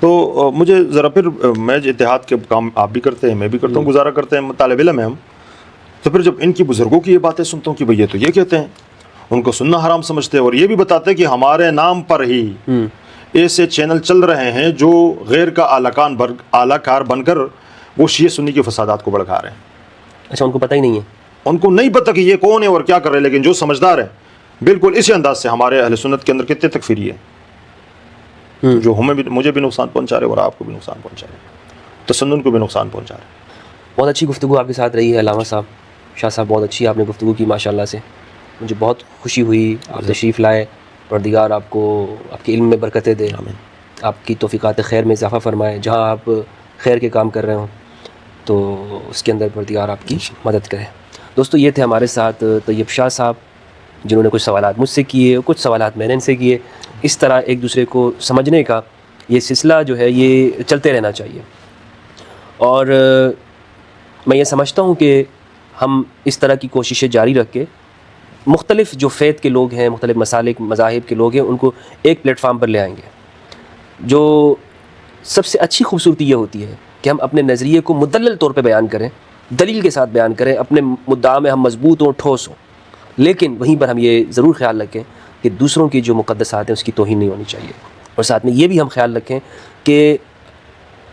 تو مجھے ذرا پھر میں اتحاد کے کام آپ بھی کرتے ہیں، میں بھی کرتا ہوں، گزارا کرتے ہیں، طالب علم ہیں ہم، تو پھر جب ان کی بزرگوں کی یہ باتیں سنتا ہوں کہ بھئی یہ تو یہ کہتے ہیں، ان کو سننا حرام سمجھتے ہیں، اور یہ بھی بتاتے ہیں کہ ہمارے نام پر ہی ایسے چینل چل رہے ہیں جو غیر کا اعلیٰ کار بن کر وہ شیعہ سنی کے فسادات کو بڑھا رہے ہیں۔ اچھا، ان کو پتہ ہی نہیں ہے، ان کو نہیں پتہ کہ یہ کون ہے اور کیا کر رہے ہیں، لیکن جو سمجھدار ہیں بالکل اسی انداز سے ہمارے اہل سنت کے اندر کتنے تکفیری ہیں جو مجھے بھی نقصان پہنچا رہے اور آپ کو بھی نقصان پہنچا رہے، تسنن کو بھی نقصان پہنچا رہے۔ بہت اچھی گفتگو آپ کے ساتھ رہی ہے علامہ صاحب، شاہ صاحب، بہت اچھی آپ نے گفتگو کی ماشاءاللہ سے، مجھے بہت خوشی ہوئی آپ تشریف لائے، پروردگار آپ کو آپ کے علم میں برکتیں دے، آپ کی توفیقات خیر میں اضافہ فرمائے، جہاں آپ خیر کے کام کر رہے ہوں تو اس کے اندر پروردگار آپ کی مدد کرے۔ دوستو، یہ تھے ہمارے ساتھ طیب شاہ صاحب، جنہوں نے کچھ سوالات مجھ سے کیے اور کچھ سوالات میں نے ان سے کیے۔ اس طرح ایک دوسرے کو سمجھنے کا یہ سلسلہ جو ہے یہ چلتے رہنا چاہیے، اور میں یہ سمجھتا ہوں کہ ہم اس طرح کی کوششیں جاری رکھ کے مختلف جو فیت کے لوگ ہیں، مختلف مسالک مذاہب کے لوگ ہیں، ان کو ایک پلیٹ فارم پر لے آئیں گے۔ جو سب سے اچھی خوبصورتی یہ ہوتی ہے کہ ہم اپنے نظریے کو مدلل طور پہ بیان کریں، دلیل کے ساتھ بیان کریں، اپنے مدعا میں ہم مضبوط ہوں، ٹھوس ہوں، لیکن وہیں پر ہم یہ ضرور خیال رکھیں کہ دوسروں کی جو مقدسات ہیں اس کی توہین نہیں ہونی چاہیے، اور ساتھ میں یہ بھی ہم خیال رکھیں کہ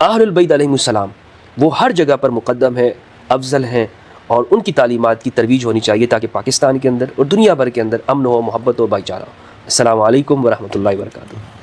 اہل البیت علیہم السلام وہ ہر جگہ پر مقدم ہیں، افضل ہیں، اور ان کی تعلیمات کی ترویج ہونی چاہیے تاکہ پاکستان کے اندر اور دنیا بھر کے اندر امن ہو، محبت ہو، بھائی چارہ ہو۔ السلام علیکم ورحمۃ اللہ وبرکاتہ۔